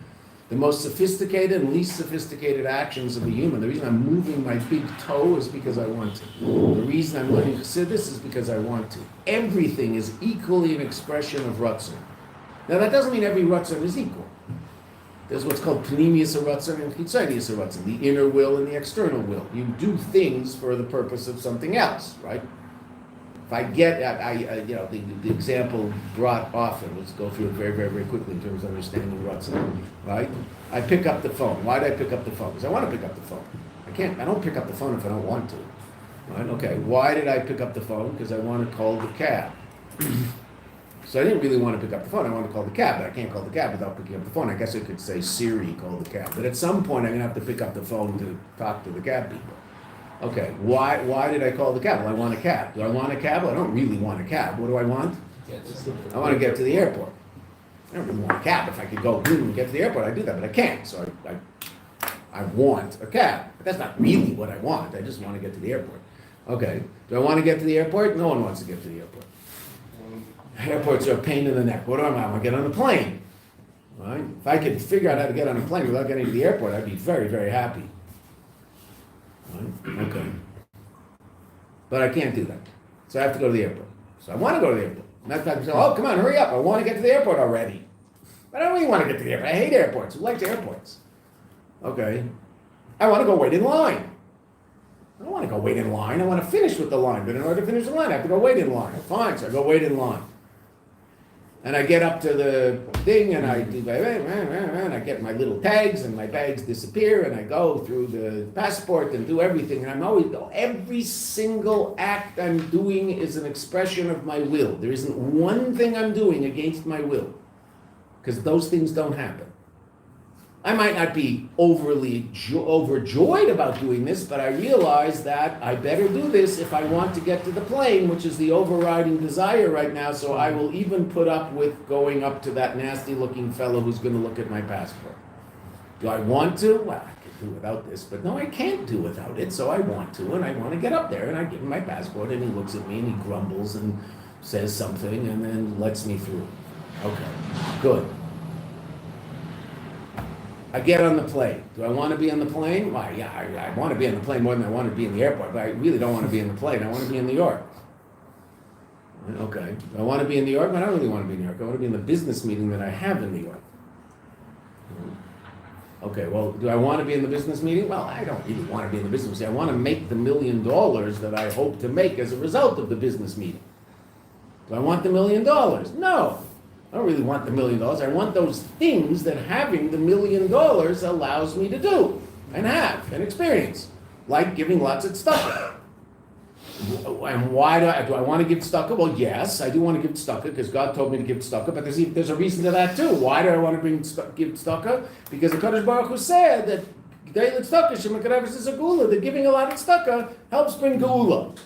The most sophisticated and least sophisticated actions of a human, the reason I'm moving my big toe is because I want to. The reason I'm learning Chassidus is because I want to. Everything is equally an expression of Ratzon. Now that doesn't mean every Ratzon is equal. There's what's called Pnimius Ratzon and Chitzonius Ratzon, the inner will and the external will. You do things for the purpose of something else, right? If I get, the example brought often, let's go through it very, very, very quickly in terms of understanding Ratzon, right? I pick up the phone. Why did I pick up the phone? Because I want to pick up the phone. I don't pick up the phone if I don't want to, right? Okay, why did I pick up the phone? Because I want to call the cab. So I didn't really want to pick up the phone. I wanted to call the cab, but I can't call the cab without picking up the phone. I guess I could say, Siri, call the cab. But at some point, I'm going to have to pick up the phone to talk to the cab people. Okay, why did I call the cab? Well, I want a cab. Do I want a cab? Well, I don't really want a cab. What do I want? I want to get to the airport. I don't really want a cab. If I could go and get to the airport, I'd do that, but I can't. So I want a cab. But that's not really what I want. I just want to get to the airport. Okay, do I want to get to the airport? No one wants to get to the airport. Airports are a pain in the neck. What do I want? I want to get on a plane. Right? If I could figure out how to get on a plane without getting to the airport, I'd be very, very happy. Right? Okay. But I can't do that. So I have to go to the airport. So I want to go to the airport. And that's time to say, oh, come on, hurry up. I want to get to the airport already. But I don't really want to get to the airport. I hate airports. Who likes airports? Okay. I want to go wait in line. I don't want to go wait in line. I want to finish with the line. But in order to finish the line, I have to go wait in line. Fine, so I go wait in line. And I get up to the thing and I do, and I get my little tags and my bags disappear and I go through the passport and do everything. And every single act I'm doing is an expression of my will. There isn't one thing I'm doing against my will, because those things don't happen. I might not be overly overjoyed about doing this, but I realize that I better do this if I want to get to the plane, which is the overriding desire right now, so I will even put up with going up to that nasty-looking fellow who's going to look at my passport. Do I want to? Well, I can do without this, but no, I can't do without it, so I want to, and I want to get up there, and I give him my passport, and he looks at me, and he grumbles, and says something, and then lets me through. Okay, good. I get on the plane. Do I want to be on the plane? Why, yeah, I want to be on the plane more than I want to be in the airport, but I really don't want to be in the plane. I want to be in New York. Okay. Do I want to be in New York? But I don't really want to be in New York. I want to be in the business meeting that I have in New York. Okay, well, do I want to be in the business meeting? Well, I don't really want to be in the business meeting. I want to make the $1 million that I hope to make as a result of the business meeting. Do I want the $1 million? No. I don't really want the $1 million. I want those things that having the $1 million allows me to do and have and experience, like giving lots of tzedakah. And why do I want to give tzedakah? Well, yes, I do want to give tzedakah because God told me to give tzedakah, but there's a reason to that too. Why do I want to give tzedakah? Because the Kadosh Baruch Hu said that that giving a lot of tzedakah helps bring geula.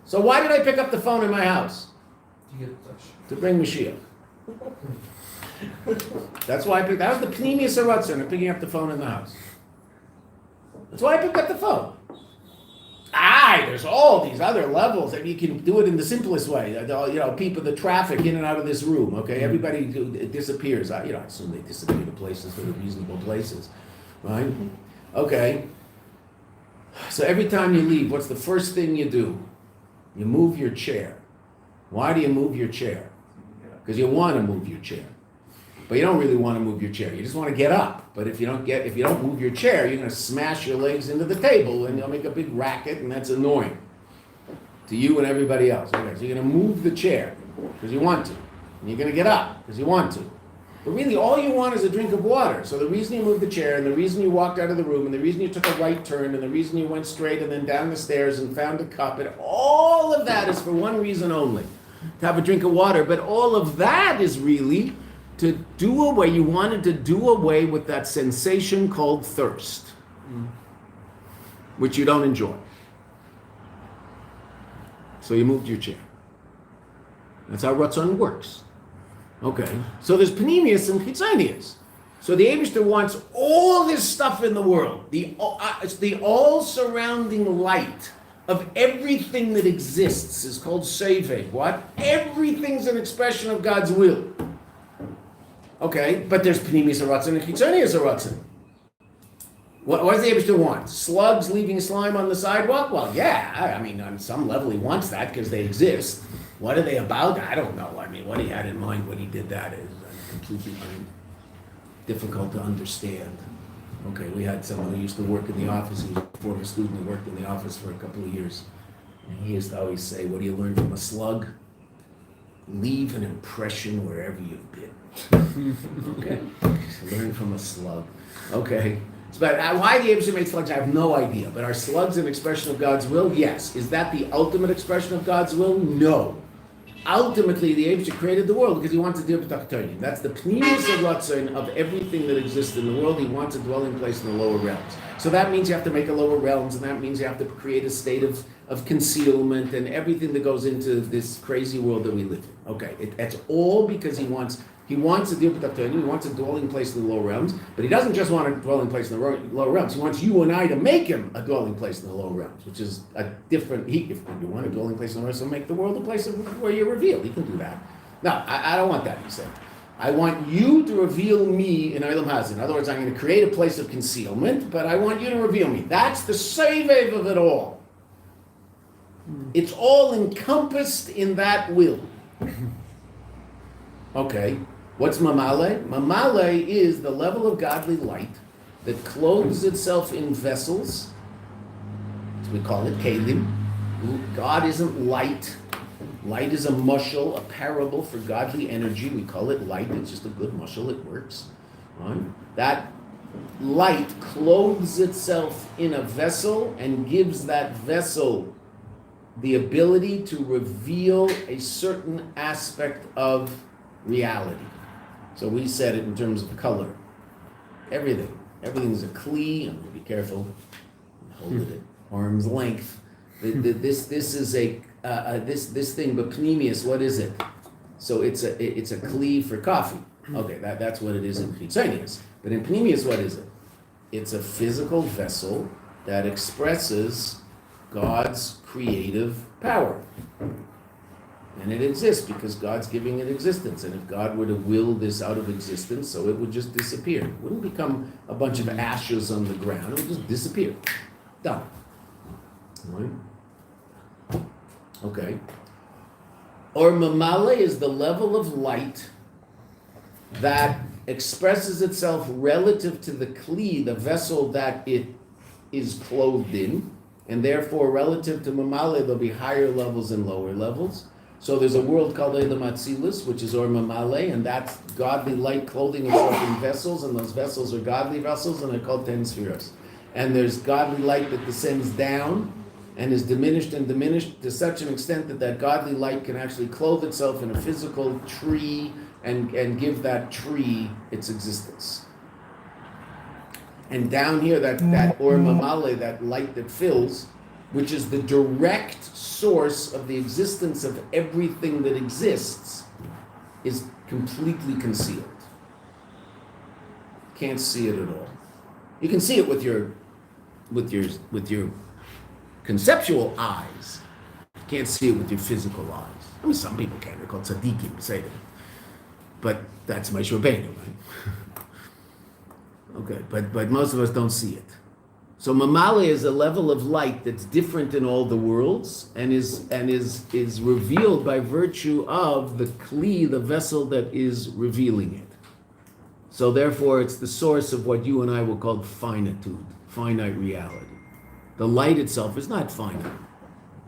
So why did I pick up the phone in my house? To bring Mashiach. That's why that was the pnimius haratzon of picking up the phone in the house. That's why I picked up the phone. There's all these other levels, and you can do it in the simplest way. People, the traffic in and out of this room. Okay, everybody disappears. I assume they disappear to places that are reasonable places, right? Okay. So every time you leave, what's the first thing you do? You move your chair. Why do you move your chair? Because you want to move your chair, but you don't really want to move your chair. You just want to get up. But if you don't move your chair, you're going to smash your legs into the table, and you'll make a big racket, and that's annoying to you and everybody else. Okay, so you're going to move the chair because you want to, and you're going to get up because you want to. But really, all you want is a drink of water. So the reason you moved the chair, and the reason you walked out of the room, and the reason you took a right turn, and the reason you went straight and then down the stairs and found a cup, and all of that is for one reason only. To have a drink of water, but all of that is really to do away, you wanted to do away with that sensation called thirst, which you don't enjoy. So you moved your chair. That's how Ratzon works. Okay, so there's Pnimius and Chitzonius. So the Eibishter wants all this stuff in the world, the all-surrounding light of everything that exists is called Seved. What? Everything's an expression of God's will. Okay, but there's Pnimius Haratzon and Chitzonius Haratzon. What does the Eibishter want? Slugs leaving slime on the sidewalk? Well, yeah, I mean, on some level he wants that because they exist. What are they about? I don't know. I mean, what he had in mind when he did that is completely difficult to understand. Okay, we had someone who used to work in the office, he was a former student who worked in the office for a couple of years. And he used to always say, what do you learn from a slug? Leave an impression wherever you've been. Okay, so learn from a slug. Okay, but why the Eibishter made slugs, I have no idea. But are slugs an expression of God's will? Yes. Is that the ultimate expression of God's will? No. Ultimately, the Eibishter created the world because he wants to deal with Tachtonim. That's the pnimius haratzon of everything that exists in the world. He wants a dwelling place in the lower realms. So that means you have to make a lower realms, and that means you have to create a state of concealment and everything that goes into this crazy world that we live in. Okay, that's all because he wants to deal with Tachtonim. He wants a dwelling place in the lower realms, but he doesn't just want a dwelling place in the lower realms. He wants you and I to make him a dwelling place in the lower realms, which is a different. If you want a dwelling place in the lower realms, so make the world a place where you're revealed. He can do that. No, I don't want that, he said. I want you to reveal me in Olam Hazeh. In other words, I'm going to create a place of concealment, but I want you to reveal me. That's the sevev of it all. It's all encompassed in that will. Okay. What's mamale? Mamale is the level of godly light that clothes itself in vessels. So we call it kelim. God isn't light. Light is a mushal, a parable for godly energy. We call it light. It's just a good mushal. It works. Right? That light clothes itself in a vessel and gives that vessel the ability to reveal a certain aspect of reality. So we said it in terms of color. Everything is a kli. I'm going to be careful. Hold it at arm's length. This is this thing, but pneumius, what is it? So it's a kli for coffee. Okay, that's what it is in chitzonius. But in pneumius, what is it? It's a physical vessel that expresses God's creative power. And it exists because God's giving it existence. And if God were to will this out of existence, so it would just disappear. It wouldn't become a bunch of ashes on the ground. It would just disappear. Done. Right? Okay. Or mamale is the level of light that expresses itself relative to the kli, the vessel that it is clothed in, and therefore relative to mamale there'll be higher levels and lower levels. So there's a world called Elam Atzilus, which is Or Mamale, and that's godly light clothing itself in vessels, and those vessels are godly vessels, and they're called 10 spheres. And there's godly light that descends down and is diminished and diminished to such an extent that that godly light can actually clothe itself in a physical tree and give that tree its existence. And down here, that Or Mamale, that light that fills, which is the direct source of the existence of everything that exists, is completely concealed. Can't see it at all. You can see it with your conceptual eyes. You can't see it with your physical eyes. I mean, some people can. They're called tzaddikim, say that. But that's Moshe Rabbeinu, right? Okay, but most of us don't see it. So mamale is a level of light that's different in all the worlds and is revealed by virtue of the kli, the vessel that is revealing it. So therefore, it's the source of what you and I will call finitude, finite reality. The light itself is not finite,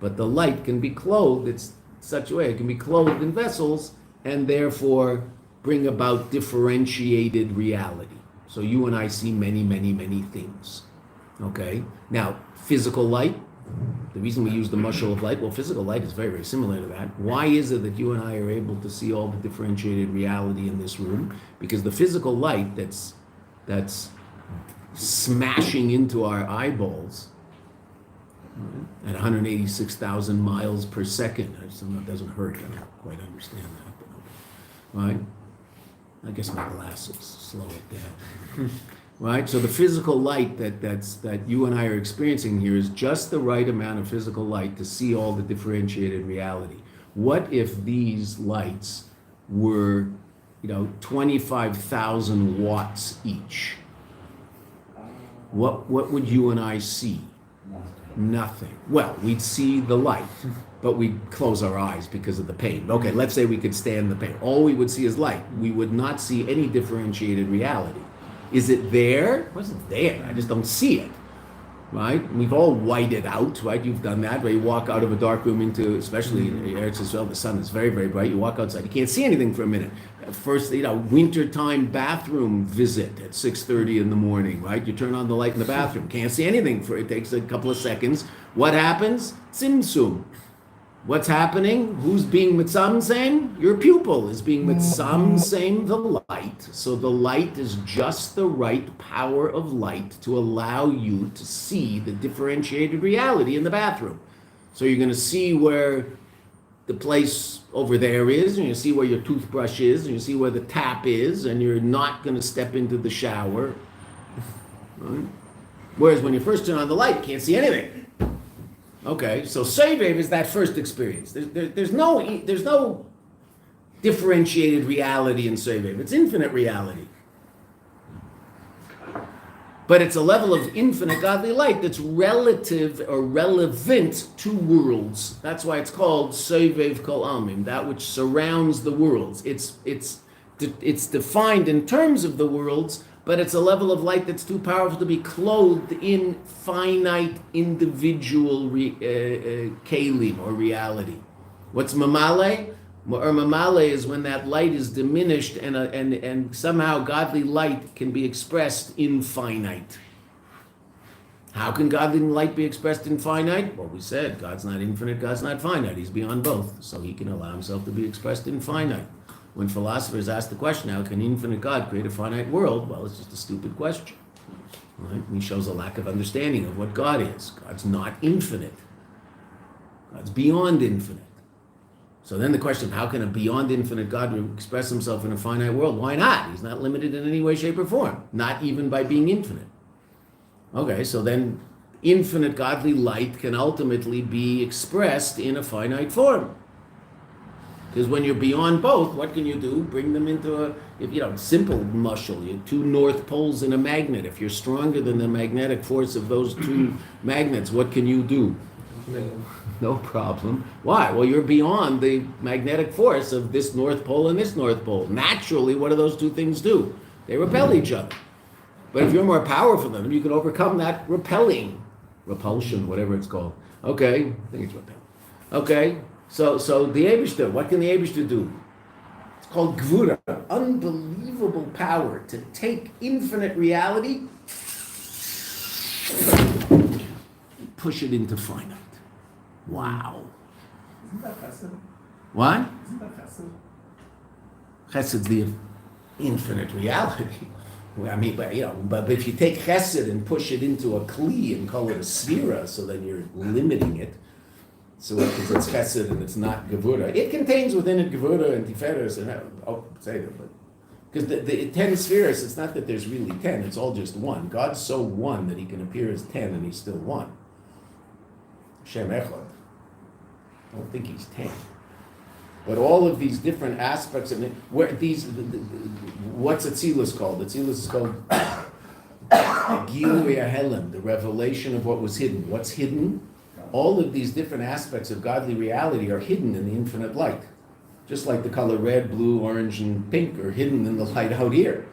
but the light can be clothed. It's such a way it can be clothed in vessels and therefore bring about differentiated reality. So you and I see many, many, many things. Okay. Now, physical light. The reason we use the mushal of light, well, physical light is very, very similar to that. Why is it that you and I are able to see all the differentiated reality in this room? Because the physical light that's smashing into our eyeballs at 186,000 miles per second. That doesn't hurt. I don't quite understand that. But, right? I guess my glasses slow it down. Right? So the physical light that you and I are experiencing here is just the right amount of physical light to see all the differentiated reality. What if these lights were, 25,000 watts each? What would you and I see? Nothing. Well, we'd see the light, but we'd close our eyes because of the pain. Okay, let's say we could stand the pain. All we would see is light. We would not see any differentiated reality. Is it there? Well, it's there. I just don't see it, right? We've all whited out, right? You've done that, where you walk out of a dark room into, especially in Eretz Yisrael, the sun is very, very bright. You walk outside, you can't see anything for a minute. First, wintertime bathroom visit at 6:30 in the morning, right? You turn on the light in the bathroom, can't see anything it takes a couple of seconds. What happens? Tzimtzum. What's happening? Who's being mitzamsem? Your pupil is being mitzamsem the light. So the light is just the right power of light to allow you to see the differentiated reality in the bathroom. So you're going to see where the place over there is, and you see where your toothbrush is, and you see where the tap is, and you're not going to step into the shower. Right? Whereas when you first turn on the light, you can't see anything. Okay, so Sovev is that first experience. There's no differentiated reality in Sovev. It's infinite reality. But it's a level of infinite godly light that's relative or relevant to worlds. That's why it's called Sovev Kol Almim, that which surrounds the worlds. It's defined in terms of the worlds, but it's a level of light that's too powerful to be clothed in finite individual kelim or reality. What's mamale? Or mamale is when that light is diminished and somehow godly light can be expressed in finite. How can godly light be expressed in finite? Well, we said God's not infinite, God's not finite. He's beyond both, so he can allow himself to be expressed in finite. When philosophers ask the question, how can infinite God create a finite world? Well, it's just a stupid question. Right? And he shows a lack of understanding of what God is. God's not infinite. God's beyond infinite. So then the question, how can a beyond infinite God express himself in a finite world? Why not? He's not limited in any way, shape, or form. Not even by being infinite. Okay, so then infinite godly light can ultimately be expressed in a finite form. Because when you're beyond both, what can you do? Bring them into simple mushal. You have two north poles in a magnet. If you're stronger than the magnetic force of those two magnets, what can you do? No problem. Why? Well, you're beyond the magnetic force of this north pole and this north pole. Naturally, what do those two things do? They repel each other. But if you're more powerful than them, you can overcome that repulsion, whatever it's called. Okay, I think it's repel. Okay, so the Eibishter, what can the Eibishter do? It's called Gvura, unbelievable power to take infinite reality, push it into finite. Wow. Isn't that chesed? What? Isn't that chesed? Chesed's the infinite reality. I mean, but if you take chesed and push it into a kli and call it a sphera, so then you're limiting it. So because it's chesed and it's not gevura, it contains within it gevura and tiferes and say that, but because the 10 spheres, it's not that there's really 10; it's all just one. God's so one that he can appear as 10 and he's still one. Shem Echad. I don't think he's 10. But all of these different aspects of it, what's Atzilus called? Atzilus is called Gilui Ahelim, the revelation of what was hidden. What's hidden? All of these different aspects of godly reality are hidden in the infinite light. Just like the color red, blue, orange, and pink are hidden in the light out here.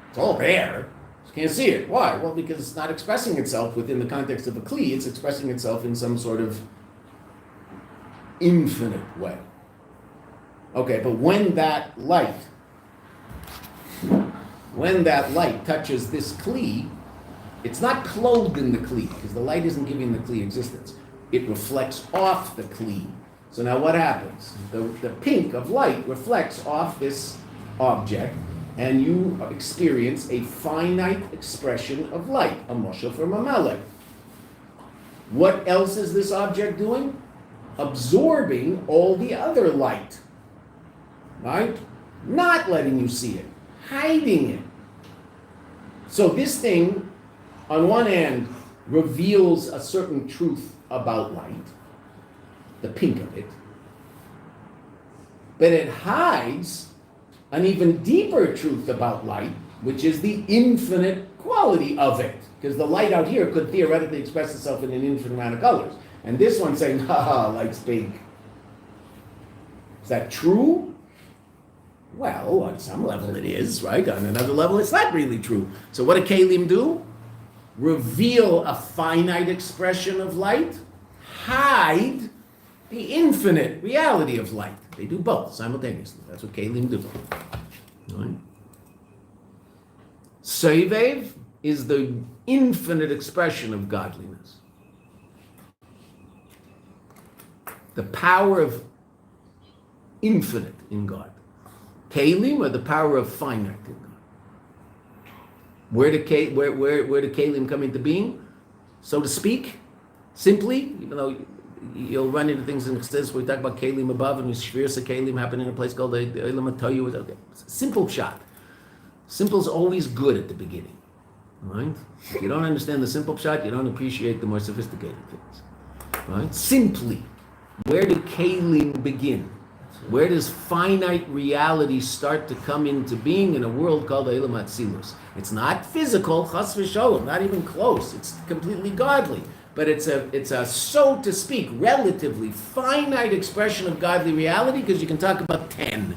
It's all there. You can't see it. Why? Well, because it's not expressing itself within the context of a kli. It's expressing itself in some sort of infinite way. Okay, but when that light touches this kli, it's not clothed in the kli, because the light isn't giving the kli existence. It reflects off the kli. So now what happens? The pink of light reflects off this object, and you experience a finite expression of light, a moshel from a malek. What else is this object doing? Absorbing all the other light. Right? Not letting you see it, hiding it. So this thing, on one hand, reveals a certain truth about light, the pink of it, but it hides an even deeper truth about light, which is the infinite quality of it. Because the light out here could theoretically express itself in an infinite amount of colors. And this one's saying, haha, light's pink. Is that true? Well, on some level it is, right? On another level, it's not really true. So what do Kalim do? Reveal a finite expression of light, hide the infinite reality of light. They do both simultaneously. That's what Kalim do. Right? Sovev is the infinite expression of godliness. The power of infinite in God. Kalim are the power of finite in God. Where do Kalim come into being? So to speak, simply, even though you'll run into things in Chassidus where we talk about Kalim above and Shviras Kalim happen in a place called the Olam HaToyu. Okay. Simple shot. Simple's always good at the beginning. Right? If you don't understand the simple shot, you don't appreciate the more sophisticated things. Right? Simply, where do Kalim begin? Where does finite reality start to come into being in a world called Olam Atzilus? It's not physical, chas v'sholom, not even close. It's completely godly. But it's a, so to speak, relatively finite expression of godly reality, because you can talk about 10.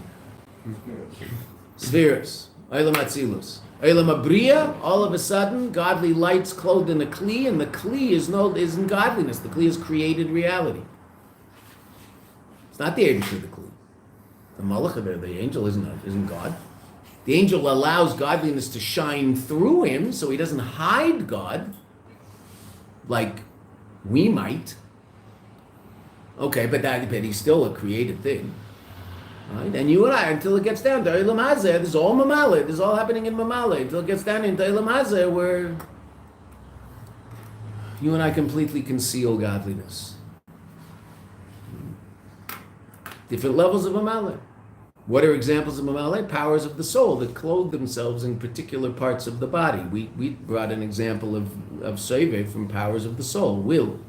Spheres, Olam Atzilus. Olam Abriya, all of a sudden, godly light's clothed in a kli, and the kli isn't godliness. The kli is created reality. It's not the Eibishter, the Kli. The Malach, the angel isn't God. The angel allows godliness to shine through him, so he doesn't hide God like we might. Okay, but he's still a created thing. Right? And you and I, until it gets down to Olam Hazeh, this is all Mamale, this is all happening in Mamale, until it gets down into Olam Hazeh, where you and I completely conceal godliness. Different levels of Mamale. What are examples of Mamale? Powers of the soul that clothe themselves in particular parts of the body. We brought an example of Seve from powers of the soul, will.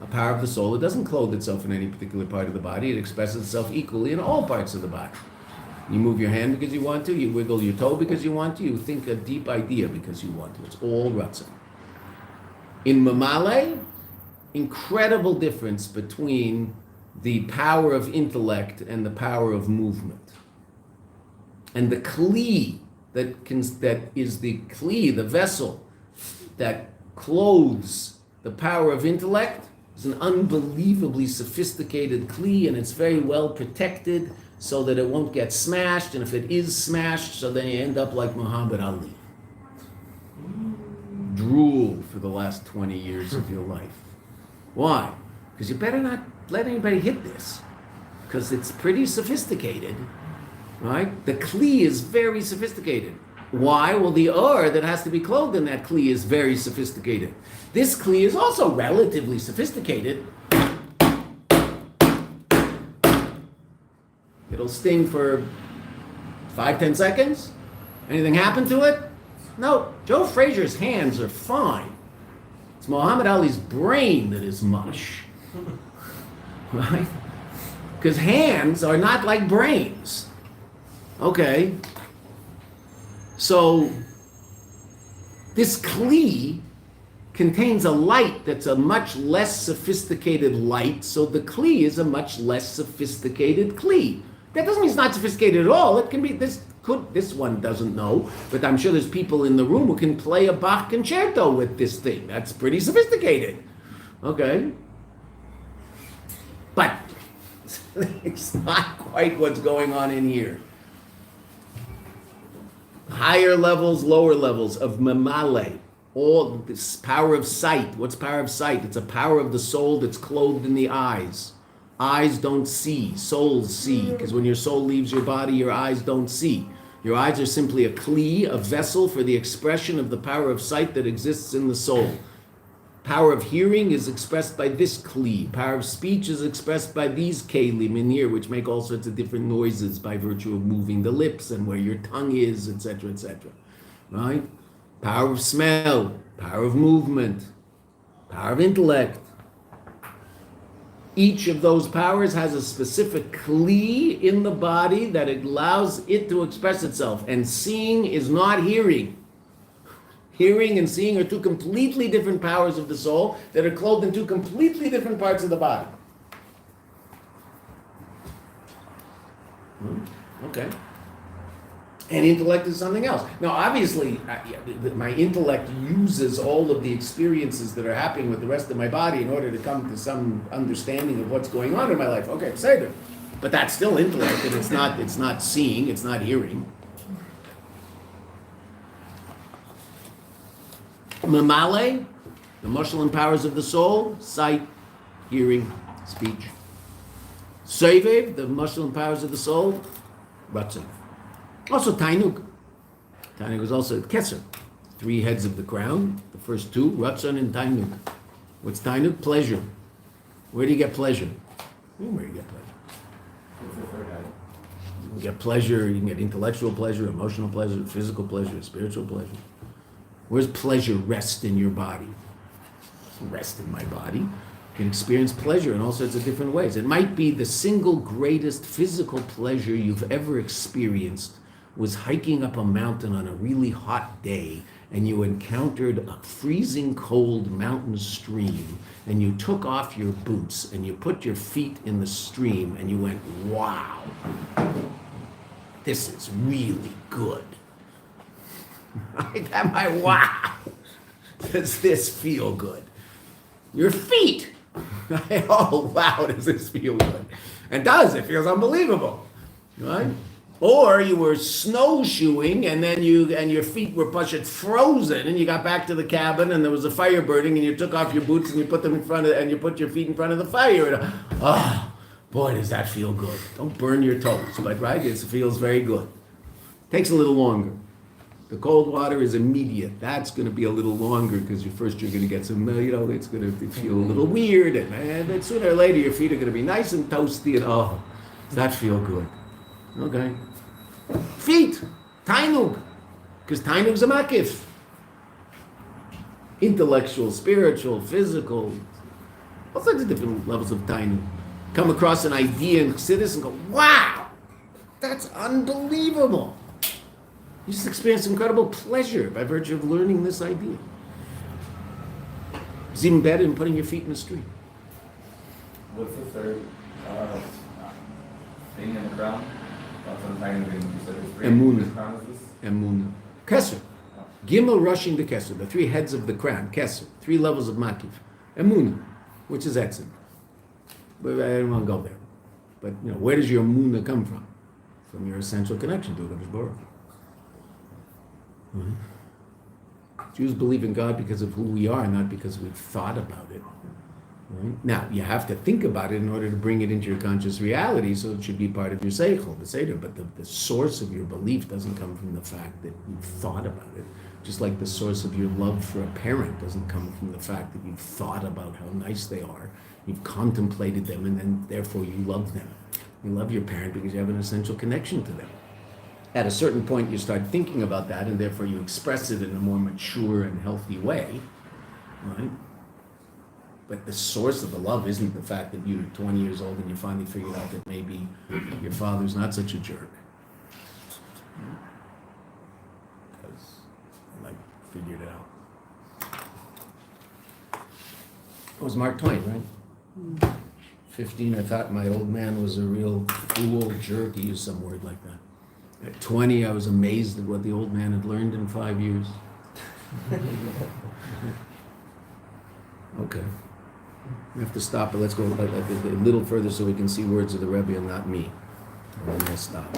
A power of the soul that doesn't clothe itself in any particular part of the body. It expresses itself equally in all parts of the body. You move your hand because you want to, you wiggle your toe because you want to, you think a deep idea because you want to. It's all Ratzon. In Mamale, incredible difference between the power of intellect and the power of movement. And the Kli that is the Kli, the vessel that clothes the power of intellect, is an unbelievably sophisticated Kli, and it's very well protected so that it won't get smashed, and if it is smashed, so then you end up like Muhammad Ali. Drool for the last 20 years of your life. Why? Because you better not let anybody hit this, because it's pretty sophisticated, right? The Kli is very sophisticated. Why? Well, the that has to be clothed in that Kli is very sophisticated. This Kli is also relatively sophisticated. It'll sting for 5-10 seconds. Anything happen to it? No. Joe Frazier's hands are fine. It's Muhammad Ali's brain that is mush. Right? Because hands are not like brains. Okay. So, this Kli contains a light that's a much less sophisticated light, so the Kli is a much less sophisticated Kli. That doesn't mean it's not sophisticated at all. It can be, this one doesn't know, but I'm sure there's people in the room who can play a Bach concerto with this thing. That's pretty sophisticated. Okay? But it's not quite what's going on in here. Higher levels, lower levels of Mamale. All this power of sight. What's power of sight? It's a power of the soul that's clothed in the eyes. Eyes don't see, souls see. Because when your soul leaves your body, your eyes don't see. Your eyes are simply a Kli, a vessel for the expression of the power of sight that exists in the soul. Power of hearing is expressed by this Kli. Power of speech is expressed by these Kelim in here, which make all sorts of different noises by virtue of moving the lips and where your tongue is, etc., etc. Right? Power of smell, power of movement, power of intellect. Each of those powers has a specific Kli in the body that allows it to express itself. And seeing is not hearing. Hearing and seeing are two completely different powers of the soul that are clothed in two completely different parts of the body. Okay. And intellect is something else. Now, obviously, my intellect uses all of the experiences that are happening with the rest of my body in order to come to some understanding of what's going on in my life. Okay, say that. But that's still intellect, and it's not seeing, it's not hearing. Mamale, the muscle powers of the soul, sight, hearing, speech. Sevev, the muscle powers of the soul, Ratzon. Also Tainuk. Tainuk is also Keser. 3 heads of the crown. The first 2, Ratzon and Tainuk. What's Tainuk? Pleasure. Where do you get pleasure? Where do you get pleasure? You can get pleasure, you can get intellectual pleasure, emotional pleasure, physical pleasure, spiritual pleasure. Where's pleasure rest in your body? Rest in my body. You can experience pleasure in all sorts of different ways. It might be the single greatest physical pleasure you've ever experienced was hiking up a mountain on a really hot day, and you encountered a freezing cold mountain stream, and you took off your boots and you put your feet in the stream and you went, wow, this is really good. Wow, does this feel good? Your feet. Oh, wow, does this feel good? And it feels unbelievable, right? Or you were snowshoeing and then your feet were frozen and you got back to the cabin and there was a fire burning and you took off your boots and you put them you put your feet in front of the fire. And, boy, does that feel good. Don't burn your toes, but right? It feels very good. Takes a little longer. The cold water is immediate. That's going to be a little longer because you're going to get some, it's going to feel a little weird. And then sooner or later, your feet are going to be nice and toasty. And does that feel good? Okay. Feet. Tainug. Because Tainug's a makif. Intellectual, spiritual, physical. All sorts of different levels of Tainug. Come across an idea in Chassidus and go, wow, that's unbelievable. You just experience incredible pleasure by virtue of learning this idea. It's even better than putting your feet in the street. What's the third thing in the crown? That's one tiny thing you said is three. Emunah. Which crown is this? Emunah. Kesser. Gimel rushing the Kesser, the three heads of the crown. Kesser. 3 levels of Makif. Emunah, which is Etzim. But I don't want to go there. But where does your Emunah come from? From your essential connection to Rabbi Baruch. Mm-hmm. Jews believe in God because of who we are, not because we've thought about it. Right? Now, you have to think about it in order to bring it into your conscious reality, so it should be part of your seichel, the seder. But the source of your belief doesn't come from the fact that you've thought about it. Just like the source of your love for a parent doesn't come from the fact that you've thought about how nice they are. You've contemplated them, and then therefore you love them. You love your parent because you have an essential connection to them. At a certain point, you start thinking about that, and therefore you express it in a more mature and healthy way, right? But the source of the love isn't the fact that you're 20 years old and you finally figured out that maybe your father's not such a jerk. Because I figured it out. It was Mark Twain, right? 15, I thought my old man was a real fool, jerk. He used some word like that. At 20, I was amazed at what the old man had learned in 5 years. Okay. We have to stop, but let's go a little further so we can see words of the Rebbe and not me. And then we'll stop.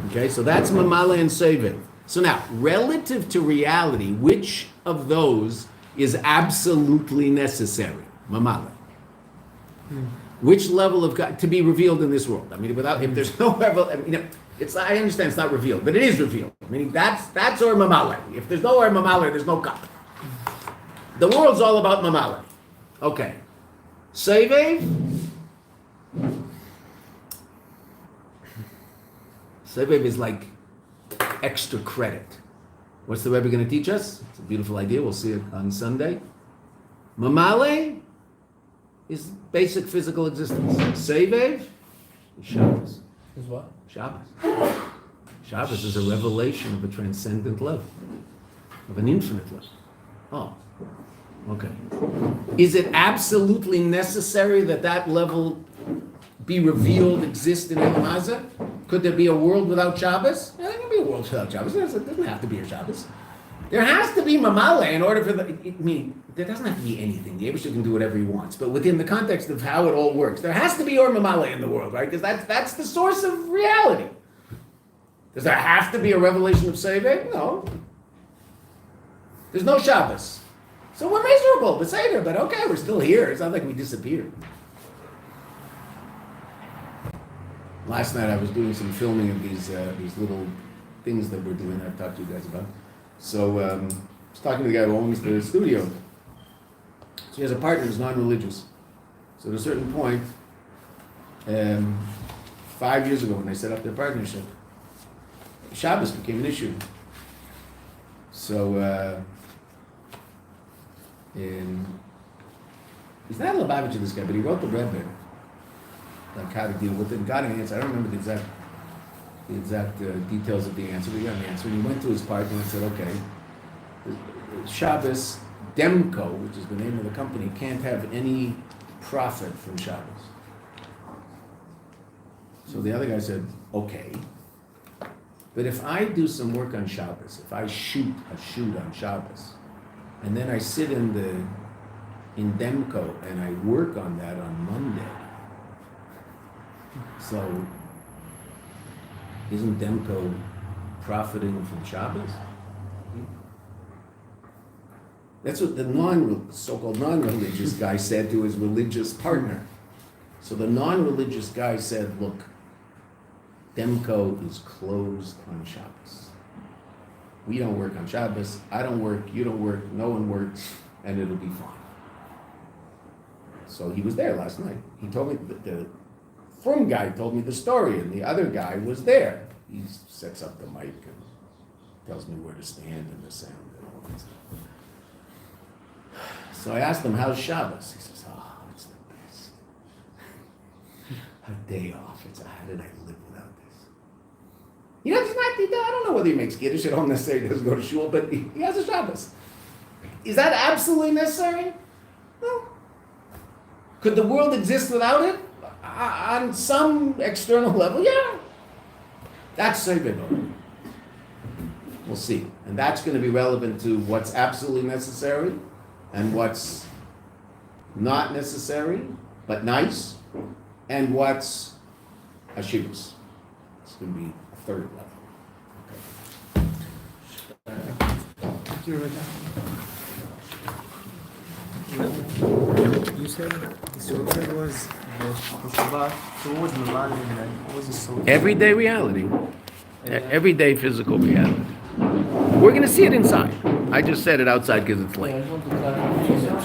Okay, so that's Mamala and Sevev. So now, relative to reality, which of those is absolutely necessary? Mamala. Which level of God to be revealed in this world? I mean, if there's no level, I understand it's not revealed, but it is revealed. Meaning that's Or Mamala. If there's no Or Mamala, there's no God. The world's all about Mamala. Okay. Sevev. Sevev is like extra credit. What's the Rebbe going to teach us? It's a beautiful idea. We'll see it on Sunday. Mamale is basic physical existence. Sevev is Shabbos. Is what? Shabbos. Shabbos is a revelation of a transcendent love, of an infinite love. Oh, okay. Is it absolutely necessary that level be revealed, exist in El Maza? Could there be a world without Shabbos? Yeah, there can be a world without Shabbos. It doesn't have to be a Shabbos. There has to be Mamale in order for there doesn't have to be anything. The Abishah can do whatever he wants, but within the context of how it all works, there has to be Or Mamale in the world, right? Because that's the source of reality. Does there have to be a revelation of Sevev? No. There's no Shabbos. So we're miserable, Beseder, but okay, we're still here. It's not like we disappeared. Last night I was doing some filming of these little things that we're doing. I've talked to you guys about. So I was talking to the guy who owns the studio. So he has a partner who's non-religious. So at a certain point, 5 years ago when they set up their partnership, Shabbos became an issue. So he's not a Lubavitch, this guy, but he wrote the Rebbe, like how to deal with it, and got an answer. I don't remember the exact details of the answer, but he got an answer. And he went to his partner and said, okay, Shabbos, Demko, which is the name of the company, can't have any profit from Shabbos. So the other guy said, okay, but if I do some work on Shabbos, if I shoot on Shabbos, and then I sit in Demko and I work on that on Monday, So, isn't Demko profiting from Shabbos? That's what the so-called non-religious guy said to his religious partner. So the non-religious guy said, look, Demko is closed on Shabbos. We don't work on Shabbos, I don't work, you don't work, no one works, and it'll be fine. So he was there last night. He told me, the frum guy told me the story, and the other guy was there. He sets up the mic and tells me where to stand and the sound and all that stuff. So I asked him, how's Shabbos? He says, oh, it's the best. A day off. How did I live without this? You know, I don't know whether he makes Kiddush at home necessarily, doesn't go to shul, but he has a Shabbos. Is that absolutely necessary? No. Could the world exist without it? On some external level, yeah. That's Seibeno. We'll see. And that's going to be relevant to what's absolutely necessary and what's not necessary, but nice, and what's a shiur. It's going to be a third level. Thank you, You said the sutra was the Chabad. So what was Milan and then what was the sutra? Everyday reality. Everyday physical reality. We're going to see it inside. I just said it outside because it's late. I want to clarify.